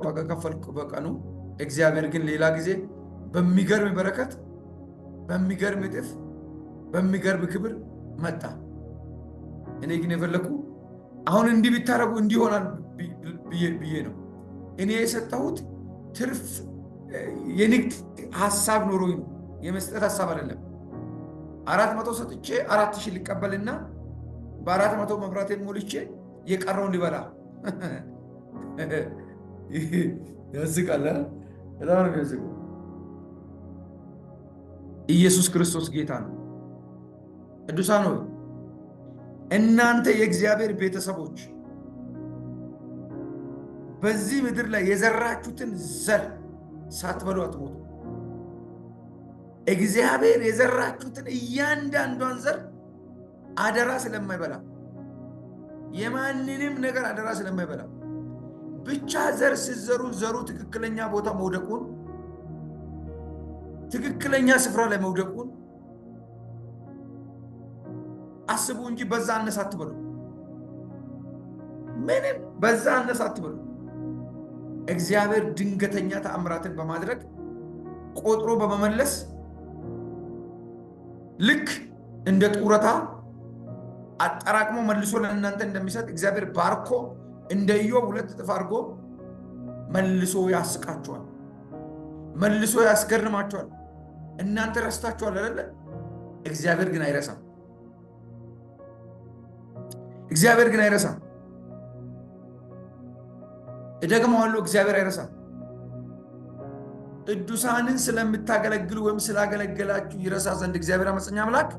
Speaker 1: ዋጋ ከፈልኩ በቀኑ። እግዚአብሔር ግን ሌላ ጊዜ በሚገርም በረከት፣ በሚገርም እጥፍ፣ በሚገርም ክብር መጣ። እኔ ግን የፈለኩ አሁን እንዲህ ቢታረጉ እንዲሆናል ብዬ ነው። እኔ የሰጠሁት ትርፍ የንግድ ሐሳብ ኖሮኝ ነው፣ የመስጠት ሐሳብ አይደለም። 400 ሰጥቼ 4000 ሊቀበልና በ400 መብራቴን ሞልቼ የቀረውን ሊበላ ያስቃል። በጣም ነው የሚያስቀው። ኢየሱስ ክርስቶስ ጌታ ነው። ቅዱሳን ሆይ እናንተ የእግዚአብሔር ቤተሰቦች በዚህ ምድር ላይ የዘራችሁትን ዘር ሳትበሉ አትሞቱ። እግዚአብሔር የዘራችሁትን እያንዳንዷን ዘር አደራ ስለማይበላ፣ የማንንም ነገር አደራ ስለማይበላ ብቻ ዘር ሲዘሩ ዘሩ ትክክለኛ ቦታ መውደቁን፣ ትክክለኛ ስፍራ ላይ መውደቁን አስቡ እንጂ በዛ አነሳ አትበሉ። ምንም በዛ አነሳ አትበሉ። እግዚአብሔር ድንገተኛ ተአምራትን በማድረግ ቆጥሮ በመመለስ ልክ እንደ ጡረታ አጠራቅሞ መልሶ ለእናንተ እንደሚሰጥ እግዚአብሔር ባርኮ እንደ ኢዮብ 2 እጥፍ አድርጎ መልሶ ያስቃቸዋል፣ መልሶ ያስገርማቸዋል። እናንተ ረስታችኋል አይደለ? እግዚአብሔር ግን አይረሳም። እግዚአብሔር ግን አይረሳም። እደግመዋለሁ፣ እግዚአብሔር አይረሳም። ቅዱሳንን ስለምታገለግሉ ወይም ስላገለገላችሁ ይረሳ ዘንድ እግዚአብሔር አመፀኛ አምላክ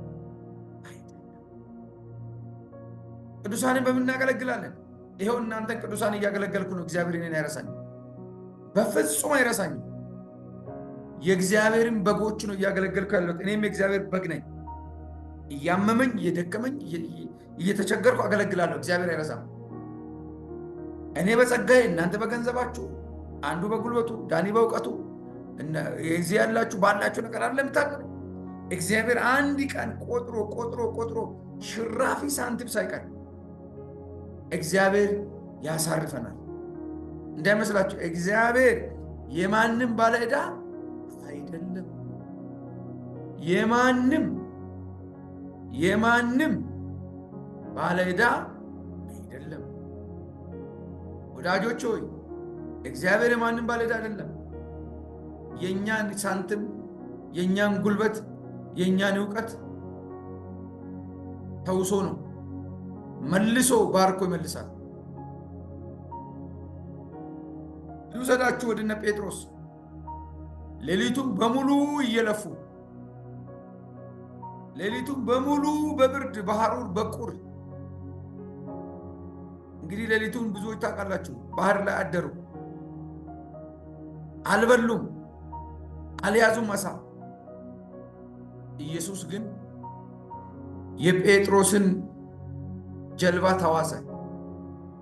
Speaker 1: ቅዱሳንን በምናገለግላለን። ይሄው እናንተ ቅዱሳን እያገለገልኩ ነው። እግዚአብሔር እኔን አይረሳኝም፣ በፍጹም አይረሳኝም። የእግዚአብሔርን በጎች ነው እያገለገልኩ ያለሁት። እኔም የእግዚአብሔር በግ ነኝ። እያመመኝ እየደከመኝ እየተቸገርኩ አገለግላለሁ። እግዚአብሔር አይረሳም። እኔ በጸጋዬ እናንተ በገንዘባችሁ፣ አንዱ በጉልበቱ ዳኒ በእውቀቱ እዚህ ያላችሁ ባላችሁ ነገር አይደለም ታገሉ። እግዚአብሔር አንድ ቀን ቆጥሮ ቆጥሮ ቆጥሮ ሽራፊ ሳንቲም ሳይቀር እግዚአብሔር ያሳርፈናል። እንዳይመስላችሁ እግዚአብሔር የማንም ባለ ዕዳ አይደለም። የማንም ባለ ዕዳ አይደለም። ወዳጆች ሆይ እግዚአብሔር የማንም ባለ ዕዳ አይደለም። የኛን ሳንቲም፣ የኛን ጉልበት፣ የኛን ዕውቀት ተውሶ ነው መልሶ ባርኮ ይመልሳል። ልውሰዳችሁ ወደ እነ ጴጥሮስ። ሌሊቱን በሙሉ እየለፉ ሌሊቱን በሙሉ በብርድ በሐሩር በቁር እንግዲህ ሌሊቱን ብዙዎች ታውቃላችሁ ባህር ላይ አደሩ። አልበሉም፣ አልያዙም አሳ። ኢየሱስ ግን የጴጥሮስን ጀልባ ተዋሰ።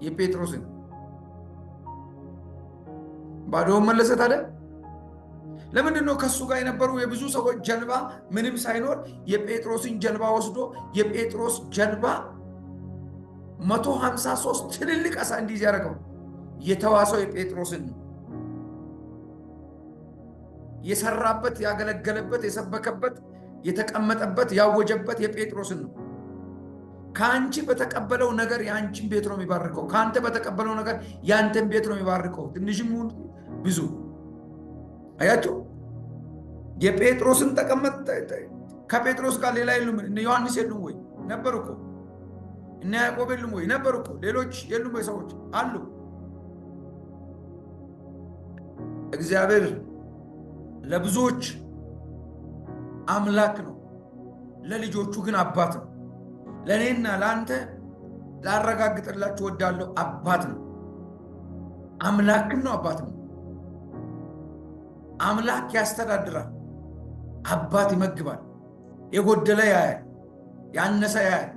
Speaker 1: የጴጥሮስን ባዶውን መለሰ። ታዲያ ለምንድን ነው ከሱ ጋር የነበሩ የብዙ ሰዎች ጀልባ ምንም ሳይኖር የጴጥሮስን ጀልባ ወስዶ የጴጥሮስ ጀልባ 153 ትልልቅ አሳ እንዲይዝ ያደረገው? የተዋሰው የጴጥሮስን ነው። የሰራበት፣ ያገለገለበት፣ የሰበከበት፣ የተቀመጠበት፣ ያወጀበት የጴጥሮስን ነው። ከአንቺ በተቀበለው ነገር የአንቺን ቤት ነው የሚባርከው። ከአንተ በተቀበለው ነገር የአንተን ቤት ነው የሚባርከው። ትንሽም ብዙ አያችሁ። የጴጥሮስን ተቀመጥ። ከጴጥሮስ ጋር ሌላ የሉም? እነ ዮሐንስ የሉም ወይ? ነበሩ እኮ። እነ ያዕቆብ የሉም ወይ? ነበሩ እኮ። ሌሎች የሉም ወይ? ሰዎች አሉ። እግዚአብሔር ለብዙዎች አምላክ ነው፣ ለልጆቹ ግን አባት ነው። ለእኔና ለአንተ ላረጋግጥላችሁ ወዳለሁ፣ አባት ነው። አምላክም ነው፣ አባት ነው። አምላክ ያስተዳድራል፣ አባት ይመግባል። የጎደለ ያያል፣ ያነሰ ያያል፣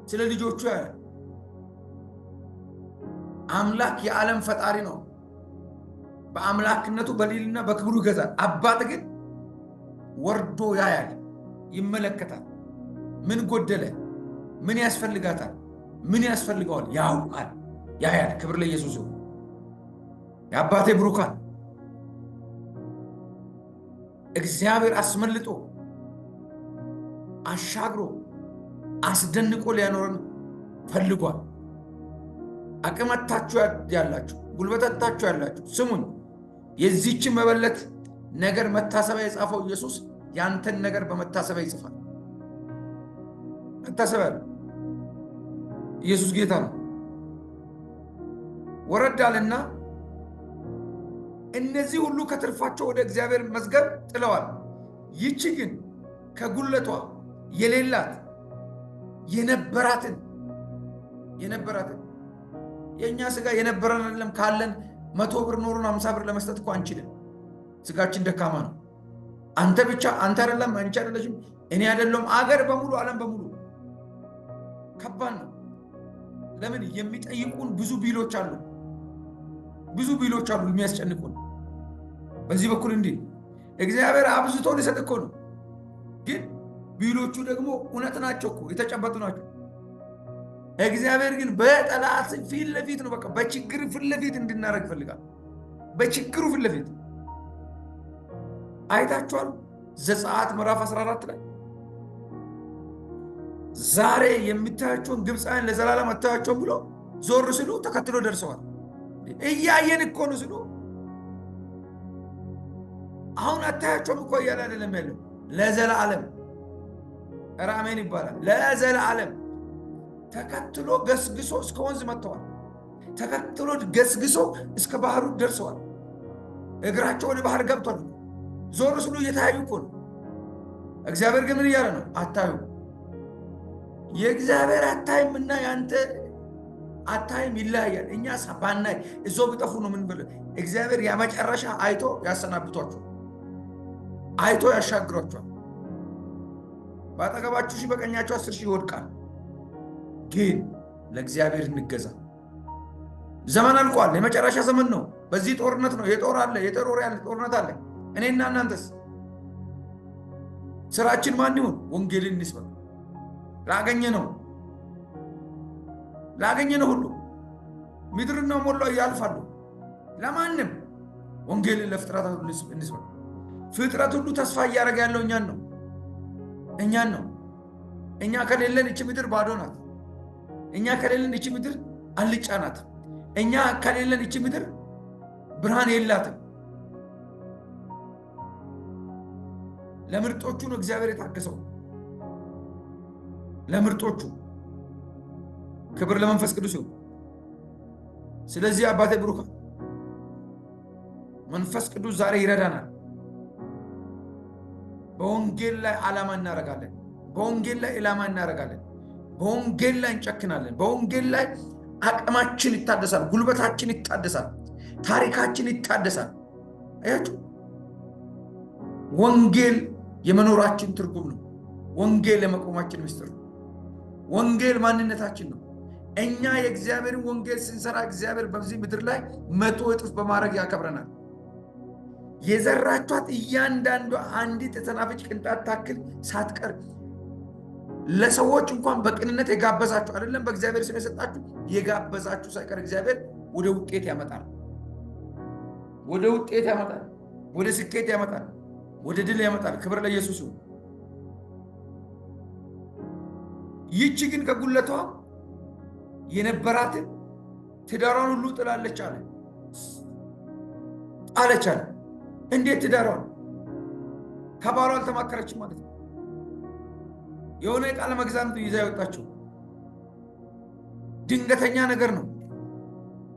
Speaker 1: ስለ ልጆቹ ያያል። አምላክ የዓለም ፈጣሪ ነው። በአምላክነቱ በሊልና በክብሩ ይገዛል። አባት ግን ወርዶ ያያል፣ ይመለከታል። ምን ጎደለ፣ ምን ያስፈልጋታል፣ ምን ያስፈልገዋል ያውቃል፣ ያያል። ክብር ለኢየሱስ ይሁን። የአባቴ ብሩካን እግዚአብሔር አስመልጦ አሻግሮ አስደንቆ ሊያኖረን ፈልጓል። አቅመታችሁ ያላችሁ፣ ጉልበታችሁ ያላችሁ ስሙኝ። የዚህችን መበለት ነገር መታሰቢያ የጻፈው ኢየሱስ ያንተን ነገር በመታሰቢያ ይጽፋል። መታሰቢያ ኢየሱስ ጌታ ነው። ወረዳልና እነዚህ ሁሉ ከትርፋቸው ወደ እግዚአብሔር መዝገብ ጥለዋል። ይቺ ግን ከጉለቷ የሌላት የነበራትን የእኛ ስጋ የነበረን አይደለም። ካለን 100 ብር ኖሩን 50 ብር ለመስጠት እኮ አንችልም። ስጋችን ደካማ ነው። አንተ ብቻ፣ አንተ አይደለም፣ አንቺ አይደለሽም፣ እኔ አይደለም፣ አገር በሙሉ ዓለም በሙሉ ከባድ ነው። ለምን? የሚጠይቁን ብዙ ቢሎች አሉ፣ ብዙ ቢሎች አሉ የሚያስጨንቁን። በዚህ በኩል እንዲህ እግዚአብሔር አብዝቶ ሊሰጥ እኮ ነው፣ ግን ቢሎቹ ደግሞ እውነት ናቸው እኮ የተጨበጡ ናቸው። እግዚአብሔር ግን በጠላት ፊት ለፊት ነው። በቃ በችግር ፊት ለፊት እንድናደርግ ይፈልጋል። በችግሩ ፊት ለፊት አይታችኋል። ዘጸአት ምዕራፍ 14 ላይ ዛሬ የምታያቸውን ግብፃውያን ለዘላለም አታያቸውም ብሎ ዞር ሲሉ ተከትሎ ደርሰዋል። እያየን እኮ ነው ሲሉ አሁን አታያቸውም እኮ እያለ አይደለም ያለው፣ ለዘላለም ራሜን ይባላል። ለዘላለም ተከትሎ ገስግሶ እስከ ወንዝ መጥተዋል። ተከትሎ ገስግሶ እስከ ባህሩ ደርሰዋል። እግራቸው ወደ ባህር ገብቷል። ዞር ሲሉ እየታዩ እኮ ነው። እግዚአብሔር ግን ምን እያለ ነው? አታዩ። የእግዚአብሔር አታይም እና ያንተ አታይም ይለያያል። እኛ ባናይ እዛው ቢጠፉ ነው ምን ብለ እግዚአብሔር ያመጨረሻ አይቶ ያሰናብቷቸው፣ አይቶ ያሻግሯቸዋል። ባጠገባችሁ ሺህ በቀኛችሁ 10,000 ይወድቃል። ግን ለእግዚአብሔር እንገዛ። ዘመን አልቋል። የመጨረሻ ዘመን ነው። በዚህ ጦርነት ነው። የጦር አለ፣ የጦር ያለ ጦርነት አለ። እኔና እናንተስ ስራችን ማን ይሁን? ወንጌልን እንስበክ። ላገኘ ነው ሁሉ ምድርና ሞላ ያልፋሉ። ለማንም ወንጌልን ለፍጥረታት ሁሉ እንስበክ። ፍጥረት ሁሉ ተስፋ እያደረገ ያለው እኛን ነው። እኛ ከሌለን እቺ ምድር ባዶ ናት። እኛ ከሌለን እቺ ምድር አልጫ ናት። እኛ ከሌለን እቺ ምድር ብርሃን የላትም። ለምርጦቹ ነው እግዚአብሔር የታገሰው። ለምርጦቹ ክብር ለመንፈስ ቅዱስ ይሁን። ስለዚህ አባቴ ብሩክ መንፈስ ቅዱስ ዛሬ ይረዳናል። በወንጌል ላይ ዓላማ እናደርጋለን። በወንጌል ላይ ዓላማ እናደርጋለን። በወንጌል ላይ እንጨክናለን። በወንጌል ላይ አቅማችን ይታደሳል፣ ጉልበታችን ይታደሳል፣ ታሪካችን ይታደሳል። አያችሁ፣ ወንጌል የመኖራችን ትርጉም ነው። ወንጌል የመቆማችን ምስጢር ነው። ወንጌል ማንነታችን ነው። እኛ የእግዚአብሔርን ወንጌል ስንሰራ እግዚአብሔር በዚህ ምድር ላይ 100 እጥፍ በማድረግ ያከብረናል። የዘራቿት እያንዳንዷ አንዲት የተናፈች ቅንጣት ታክል ሳትቀር ለሰዎች እንኳን በቅንነት የጋበዛችሁ አይደለም፣ በእግዚአብሔር ስም የሰጣችሁ የጋበዛችሁ ሳይቀር እግዚአብሔር ወደ ውጤት ያመጣል። ወደ ውጤት ያመጣል። ወደ ስኬት ያመጣል። ወደ ድል ያመጣል። ክብር ለኢየሱስ ይሁን። ይህች ግን ከጉለቷ የነበራትን ትዳሯን ሁሉ ጥላለች አለ። ጣለች አለ። እንዴት ትዳሯን? ከባሏ አልተማከረችም ማለት ነው። የሆነ ቃል መግዛት ይዛ ያወጣችው ድንገተኛ ነገር ነው።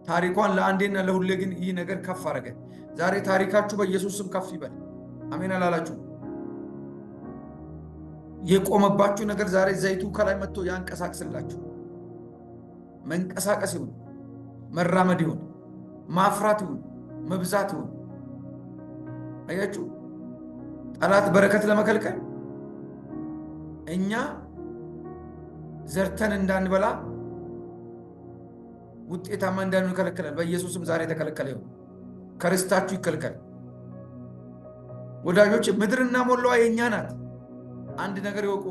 Speaker 1: ታሪኳን ለአንዴና ለሁሌ ግን ይህ ነገር ከፍ አረገ። ዛሬ ታሪካችሁ በኢየሱስ ስም ከፍ ይበል። አሜን አላላችሁ? የቆመባችሁ ነገር ዛሬ ዘይቱ ከላይ መጥቶ ያንቀሳቅስላችሁ። መንቀሳቀስ ይሁን፣ መራመድ ይሁን፣ ማፍራት ይሁን፣ መብዛት ይሁን። አያችሁ፣ ጠላት በረከት ለመከልከል እኛ ዘርተን እንዳንበላ ውጤታማ እንዳንሆን ከለከለን። በኢየሱስም ዛሬ ተከለከለ ይሁን። ከርስታችሁ ይከልከል። ወዳጆች፣ ምድርና ሞላዋ የኛ ናት። አንድ ነገር ይወቁ።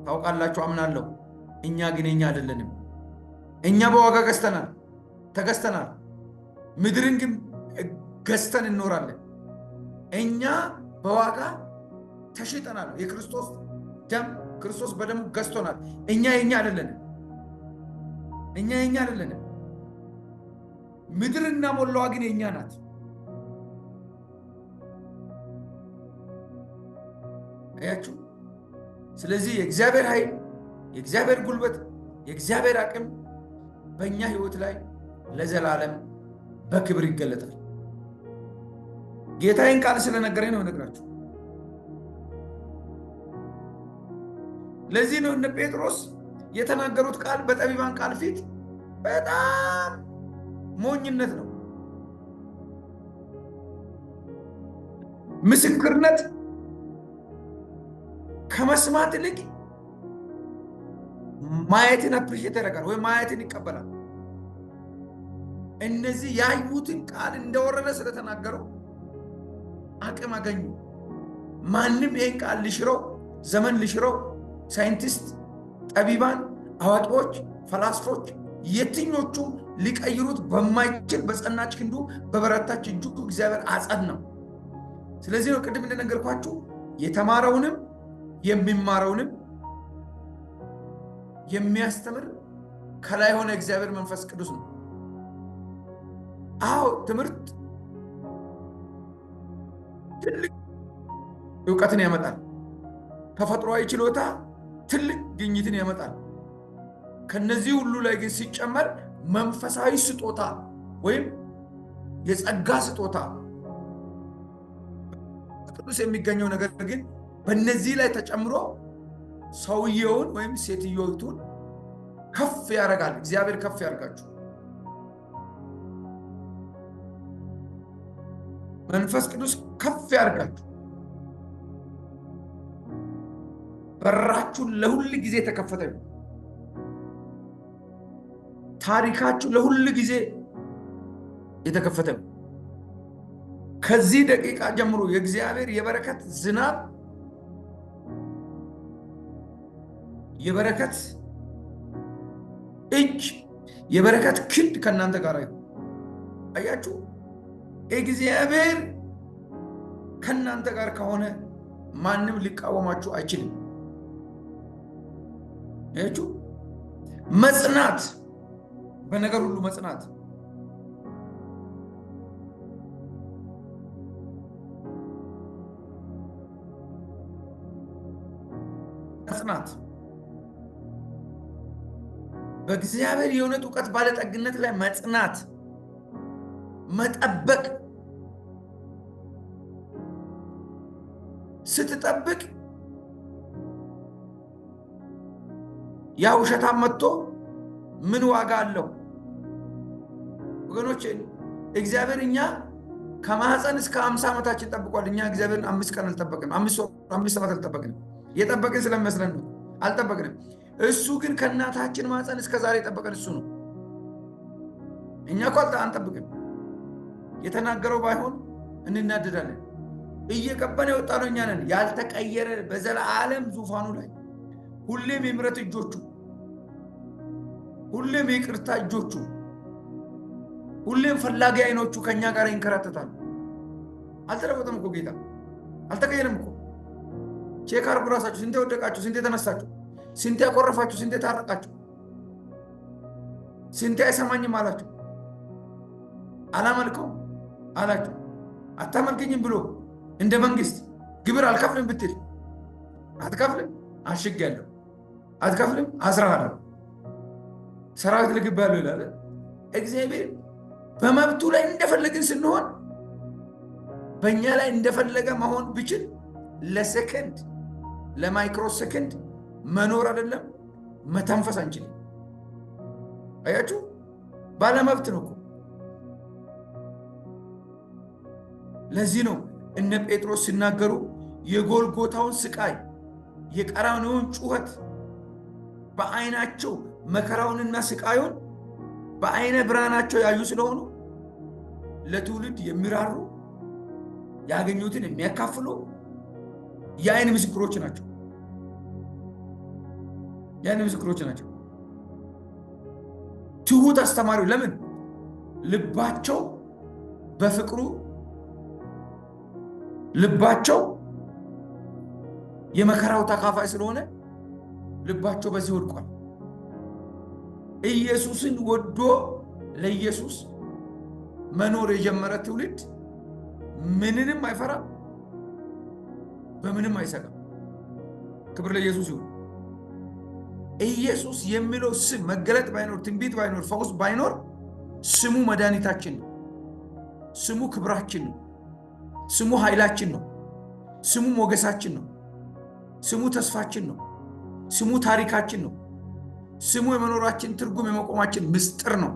Speaker 1: ታውቃላችሁ፣ አምናለሁ። እኛ ግን የኛ አይደለንም። እኛ በዋጋ ተገዝተናል። ምድርን ግን ገዝተን እንኖራለን። እኛ በዋጋ ተሽጠናል። የክርስቶስ ደም፣ ክርስቶስ በደሙ ገዝቶናል። እኛ የኛ አይደለንም። ምድርና ሞላዋ ግን የኛ ናት። አያችሁ። ስለዚህ የእግዚአብሔር ኃይል፣ የእግዚአብሔር ጉልበት፣ የእግዚአብሔር አቅም በእኛ ህይወት ላይ ለዘላለም በክብር ይገለጣል። ጌታዬን ቃል ስለነገረኝ ነው ነግራችሁ። ለዚህ ነው እነ ጴጥሮስ የተናገሩት ቃል በጠቢባን ቃል ፊት በጣም ሞኝነት ነው። ምስክርነት ከመስማት ይልቅ ማየትን አፕሪሼት ያደርጋል ወይ ማየትን ይቀበላል። እነዚህ ያዩትን ቃል እንደወረደ ስለተናገረው አቅም አገኙ። ማንም ይህን ቃል ሊሽረው፣ ዘመን ሊሽረው፣ ሳይንቲስት፣ ጠቢባን፣ አዋቂዎች፣ ፈላስፎች የትኞቹም ሊቀይሩት በማይችል በጸናች ክንዱ በበረታች እጁ እግዚአብሔር አጸናው። ስለዚህ ነው ቅድም እንደነገርኳችሁ የተማረውንም የሚማረውንም የሚያስተምር ከላይ ሆነ እግዚአብሔር መንፈስ ቅዱስ ነው። አዎ ትምህርት ትልቅ ዕውቀትን ያመጣል። ተፈጥሯዊ ችሎታ ትልቅ ግኝትን ያመጣል። ከነዚህ ሁሉ ላይ ግን ሲጨመር መንፈሳዊ ስጦታ ወይም የጸጋ ስጦታ ቅዱስ የሚገኘው ነገር ግን በእነዚህ ላይ ተጨምሮ ሰውየውን ወይም ሴትዮቱን ከፍ ያደርጋል። እግዚአብሔር ከፍ ያደርጋችሁ። መንፈስ ቅዱስ ከፍ ያደርጋችሁ። በራችሁ ለሁል ጊዜ ተከፈተ። ታሪካችሁ ለሁል ጊዜ የተከፈተ። ከዚህ ደቂቃ ጀምሮ የእግዚአብሔር የበረከት ዝናብ፣ የበረከት እጅ፣ የበረከት ክንድ ከእናንተ ጋር ይሁን። አያችሁ፣ እግዚአብሔር ከእናንተ ጋር ከሆነ ማንም ሊቃወማችሁ አይችልም። አያችሁ፣ መጽናት፣ በነገር ሁሉ መጽናት። መጽናት በእግዚአብሔር የእውነት ዕውቀት ባለጠግነት ላይ መጽናት፣ መጠበቅ። ስትጠብቅ ያ ውሸታም መጥቶ ምን ዋጋ አለው? ወገኖች እግዚአብሔር እኛ ከማህፀን እስከ 50 ዓመታችን ጠብቋል። እኛ እግዚአብሔርን 5 ቀን አልጠበቅንም፣ 5 ዓመት አልጠበቅንም። የጠበቅን ስለሚመስለን ነው፣ አልጠበቅንም። እሱ ግን ከእናታችን ማህፀን እስከ ዛሬ የጠበቀን እሱ ነው። እኛ እኮ አንጠብቅም። የተናገረው ባይሆን እንናደዳለን። እየቀበን የወጣ ነው እኛ ነን። ያልተቀየረ በዘላለም ዙፋኑ ላይ ሁሌም የምሕረት እጆቹ፣ ሁሌም የይቅርታ እጆቹ፣ ሁሌም ፈላጊ አይኖቹ ከኛ ጋር ይንከራተታሉ። አልተለወጠም እኮ ጌታ፣ አልተቀየረም እኮ። ቼክ አድርጉ ራሳችሁ። ስንቴ ወደቃችሁ፣ ስንቴ ተነሳችሁ፣ ስንቴ ያቆረፋችሁ፣ ስንቴ ታረቃችሁ፣ ስንቴ አይሰማኝም አላችሁ፣ አላመልከውም አላችሁ። አታመልከኝም ብሎ እንደ መንግስት ግብር አልከፍልም ብትል አትከፍልም፣ አሽጌያለሁ፣ አትከፍልም፣ አስራለሁ፣ ሰራዊት ልግባለሁ ይላል እግዚአብሔር። በመብቱ ላይ እንደፈለግን ስንሆን በእኛ ላይ እንደፈለገ መሆን ብችል ለሰከንድ ለማይክሮ ሰከንድ መኖር አይደለም መተንፈስ አንችልም። አያችሁ፣ ባለመብት ነው እኮ። ለዚህ ነው እነ ጴጥሮስ ሲናገሩ የጎልጎታውን ስቃይ የቀራንዮውን ጩኸት በአይናቸው መከራውንና ስቃዩን በአይነ ብርሃናቸው ያዩ ስለሆኑ ለትውልድ የሚራሩ ያገኙትን የሚያካፍሉ የአይን ምስክሮች ናቸው። የአይን ምስክሮች ናቸው። ትሁት አስተማሪው። ለምን? ልባቸው በፍቅሩ፣ ልባቸው የመከራው ተካፋይ ስለሆነ ልባቸው በዚህ ወድቋል። ኢየሱስን ወዶ ለኢየሱስ መኖር የጀመረ ትውልድ ምንንም አይፈራም፣ በምንም አይሰጋም። ክብር ለኢየሱስ ይሁን። ኢየሱስ የሚለው ስም መገለጥ ባይኖር፣ ትንቢት ባይኖር፣ ፈውስ ባይኖር ስሙ መድኃኒታችን ነው። ስሙ ክብራችን ነው። ስሙ ኃይላችን ነው። ስሙ ሞገሳችን ነው። ስሙ ተስፋችን ነው። ስሙ ታሪካችን ነው። ስሙ የመኖራችን ትርጉም፣ የመቆማችን ምስጢር ነው።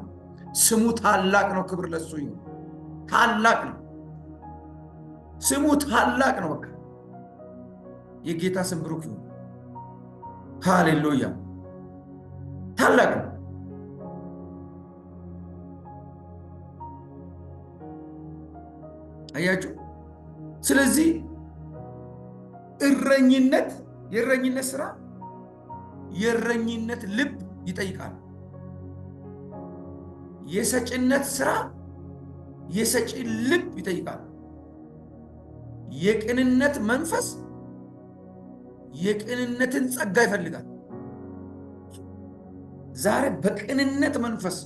Speaker 1: ስሙ ታላቅ ነው። ክብር ለሱ ይሁን። ታላቅ ነው ስሙ፣ ታላቅ ነው። በቃ የጌታ ስም ብሩክ ይሁን። ሃሌሉያ። ታላቅ ነው። አያችሁ። ስለዚህ እረኝነት፣ የእረኝነት ስራ የእረኝነት ልብ ይጠይቃል። የሰጭነት ስራ የሰጪ ልብ ይጠይቃል። የቅንነት መንፈስ የቅንነትን ጸጋ ይፈልጋል። ዛሬ በቅንነት መንፈስ፣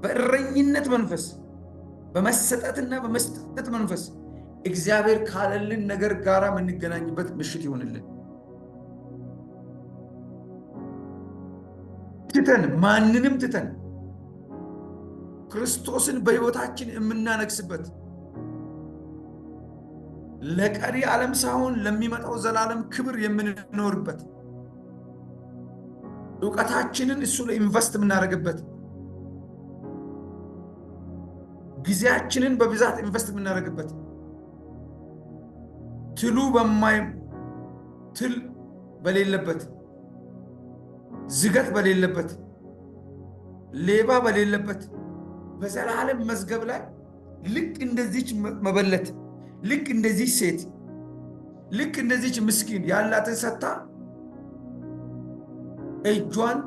Speaker 1: በእረኝነት መንፈስ፣ በመሰጠትና በመስጠት መንፈስ እግዚአብሔር ካለልን ነገር ጋር የምንገናኝበት ምሽት ይሆንልን። ትተን ማንንም ትተን ክርስቶስን በሕይወታችን የምናነግስበት ለቀሪ ዓለም ሳይሆን ለሚመጣው ዘላለም ክብር የምንኖርበት ዕውቀታችንን እሱ ላይ ኢንቨስት የምናደርግበት ጊዜያችንን በብዛት ኢንቨስት የምናደርግበት ትል በሌለበት ዝገት በሌለበት ሌባ በሌለበት በዘላለም መዝገብ ላይ ልክ እንደዚች መበለት ልክ እንደዚህ ሴት ልክ እንደዚች ምስኪን ያላትን ሰጥታ እጇን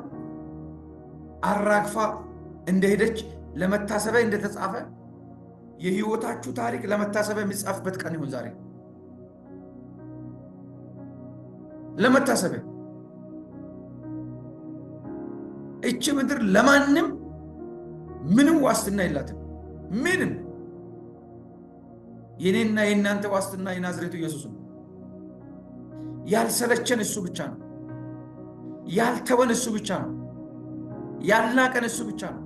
Speaker 1: አራግፋ እንደሄደች ለመታሰቢያ እንደተጻፈ የሕይወታችሁ ታሪክ ለመታሰቢያ የሚጻፍበት ቀን ይሁን ዛሬ። ለመታሰቢያ እቺ ምድር ለማንም ምንም ዋስትና የላትም። ምንም የኔና የእናንተ ዋስትና የናዝሬቱ ኢየሱስ ነው። ያልሰለቸን እሱ ብቻ ነው። ያልተወን እሱ ብቻ ነው። ያልናቀን እሱ ብቻ ነው።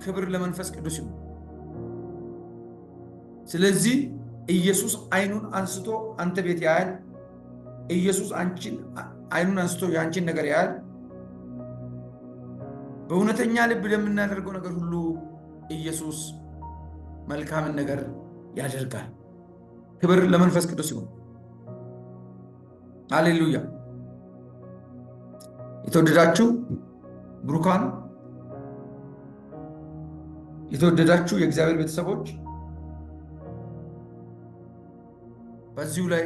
Speaker 1: ክብር ለመንፈስ ቅዱስ ይሁን። ስለዚህ ኢየሱስ አይኑን አንስቶ አንተ ቤት ያያል። ኢየሱስ አይኑን አንስቶ ያንቺን ነገር ያያል። በእውነተኛ ልብ ለምናደርገው ነገር ሁሉ ኢየሱስ መልካምን ነገር ያደርጋል። ክብር ለመንፈስ ቅዱስ ይሁን። ሃሌሉያ። የተወደዳችሁ ብሩካን፣ የተወደዳችሁ የእግዚአብሔር ቤተሰቦች በዚሁ ላይ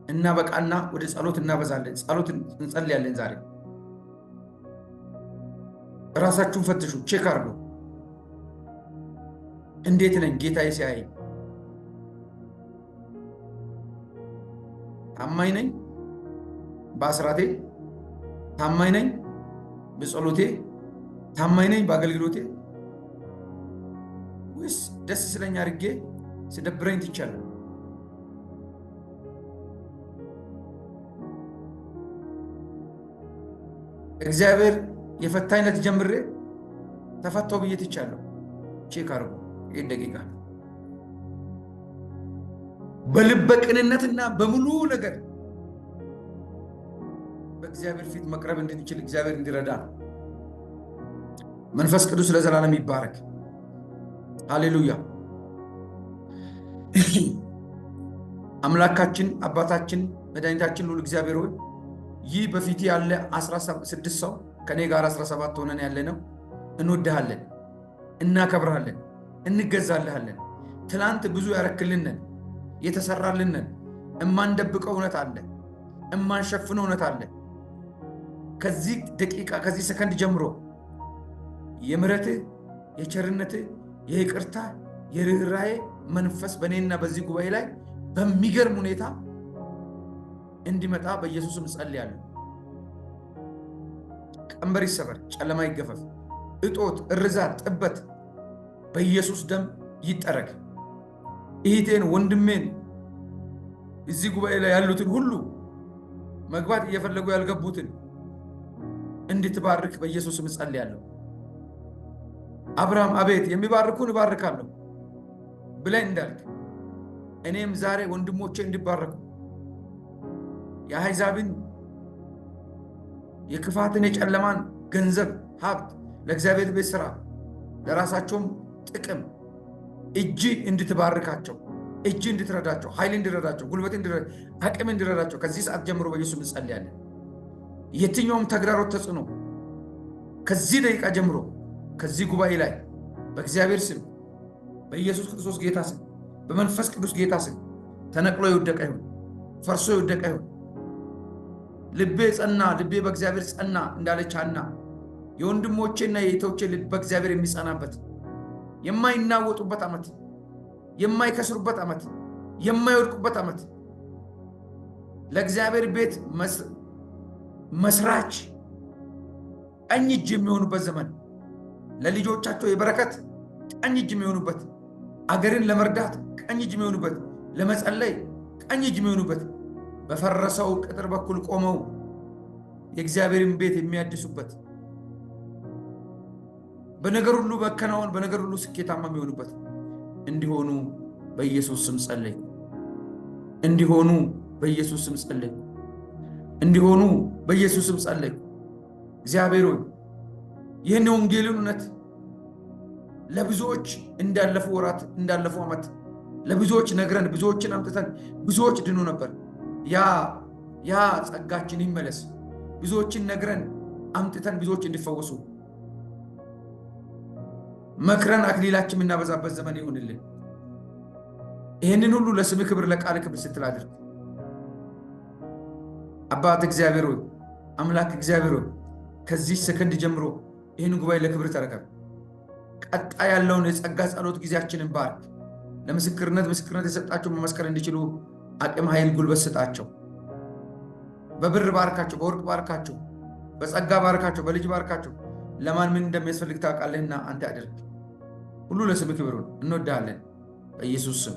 Speaker 1: እናበቃና ወደ ጸሎት እናበዛለን። ጸሎት እንጸልያለን። ዛሬ ራሳችሁን ፈትሹ፣ ቼክ አድርጉ። እንዴት ነኝ? ጌታዬ ሲያይ ታማኝ ነኝ? በአስራቴ ታማኝ ነኝ? በጸሎቴ ታማኝ ነኝ? በአገልግሎቴ ወይስ ደስ ስለኛ አድርጌ ስደብረኝ ትቻለሁ? እግዚአብሔር የፈታኝነት ጀምሬ ተፈተው ብዬ ትቻለሁ? ቼክ አድርጉ። ይህ ደቂቃ በልበ ቅንነትና በሙሉ ነገር በእግዚአብሔር ፊት መቅረብ እንድንችል እግዚአብሔር እንዲረዳ መንፈስ ቅዱስ ለዘላለም ይባረክ። ሃሌሉያ። አምላካችን አባታችን መድኃኒታችን ሁሉ እግዚአብሔር ሆይ ይህ በፊት ያለ 16 ሰው ከኔ ጋር 17 ሆነን ያለ ነው። እንወድሃለን፣ እናከብርሃለን፣ እንገዛልሃለን። ትላንት ብዙ ያረክልንን የተሰራልንን እማንደብቀው እውነት አለ፣ እማንሸፍነው እውነት አለ። ከዚህ ደቂቃ ከዚህ ሰከንድ ጀምሮ የምሕረትህ የቸርነትህ የይቅርታ የርኅራኄ መንፈስ በእኔና በዚህ ጉባኤ ላይ በሚገርም ሁኔታ እንዲመጣ በኢየሱስም ጸልያለሁ። ቀንበር ይሰበር፣ ጨለማ ይገፈፍ፣ እጦት፣ እርዛት፣ ጥበት በኢየሱስ ደም ይጠረግ። እህቴን ወንድሜን እዚህ ጉባኤ ላይ ያሉትን ሁሉ መግባት እየፈለጉ ያልገቡትን እንድትባርክ በኢየሱስም ጸልያለሁ። አብርሃም አቤት የሚባርኩን እባርካለሁ ብለህ እንዳልክ እኔም ዛሬ ወንድሞቼ እንዲባረኩ የአሕዛብን የክፋትን የጨለማን ገንዘብ ሀብት ለእግዚአብሔር ቤት ሥራ ለራሳቸውም ጥቅም እጅ እንድትባርካቸው፣ እጅ እንድትረዳቸው፣ ኃይል እንድረዳቸው፣ ጉልበት እንድረዳቸው፣ አቅም እንድረዳቸው ከዚህ ሰዓት ጀምሮ በኢየሱስ እንጸልያለን። የትኛውም ተግዳሮት ተጽዕኖ ከዚህ ደቂቃ ጀምሮ ከዚህ ጉባኤ ላይ በእግዚአብሔር ስም በኢየሱስ ክርስቶስ ጌታ ስም በመንፈስ ቅዱስ ጌታ ስም ተነቅሎ ይወደቀ ይሁን፣ ፈርሶ ይወደቀ ይሁን። ልቤ ጸና፣ ልቤ በእግዚአብሔር ጸና እንዳለች ሐና የወንድሞቼና የእህቶቼ ልብ በእግዚአብሔር የሚጸናበት የማይናወጡበት ዓመት፣ የማይከስሩበት ዓመት፣ የማይወድቁበት ዓመት ለእግዚአብሔር ቤት መስራች ቀኝ እጅ የሚሆኑበት ዘመን፣ ለልጆቻቸው የበረከት ቀኝ እጅ የሚሆኑበት፣ አገርን ለመርዳት ቀኝ እጅ የሚሆኑበት፣ ለመጸለይ ቀኝ እጅ የሚሆኑበት፣ በፈረሰው ቅጥር በኩል ቆመው የእግዚአብሔርን ቤት የሚያድሱበት፣ በነገር ሁሉ መከናወን፣ በነገር ሁሉ ስኬታማ የሚሆኑበት እንዲሆኑ በኢየሱስ ስም ጸለይ። እንዲሆኑ በኢየሱስ ስም ጸለይ። እንዲሆኑ በኢየሱስ ስም ጸለይ። እግዚአብሔር ሆይ ይህን ወንጌልን እውነት ለብዙዎች እንዳለፉ ወራት እንዳለፉ ዓመት ለብዙዎች ነግረን ብዙዎችን አምጥተን ብዙዎች ድኑ ነበር። ያ ጸጋችን ይመለስ። ብዙዎችን ነግረን አምጥተን ብዙዎች እንዲፈወሱ መክረን አክሊላችን የምናበዛበት ዘመን ይሁንልን። ይህንን ሁሉ ለስም ክብር ለቃል ክብር ስትል አድርግ። አባት እግዚአብሔር ሆይ አምላክ እግዚአብሔር ሆይ ከዚህ ሰከንድ ጀምሮ ይህን ጉባኤ ለክብር ተረከብ። ቀጣይ ያለውን የጸጋ ጸሎት ጊዜያችንን ባርክ። ምስክርነት የሰጣቸው መመስከር እንዲችሉ አቅም፣ ኃይል፣ ጉልበት ስጣቸው። በብር ባርካቸው፣ በወርቅ ባርካቸው፣ በጸጋ ባርካቸው፣ በልጅ ባርካቸው። ለማን ምን እንደሚያስፈልግ ታውቃለህና አንተ አድርግ። ሁሉ ለስም ክብር እንወዳለን በኢየሱስ ስም።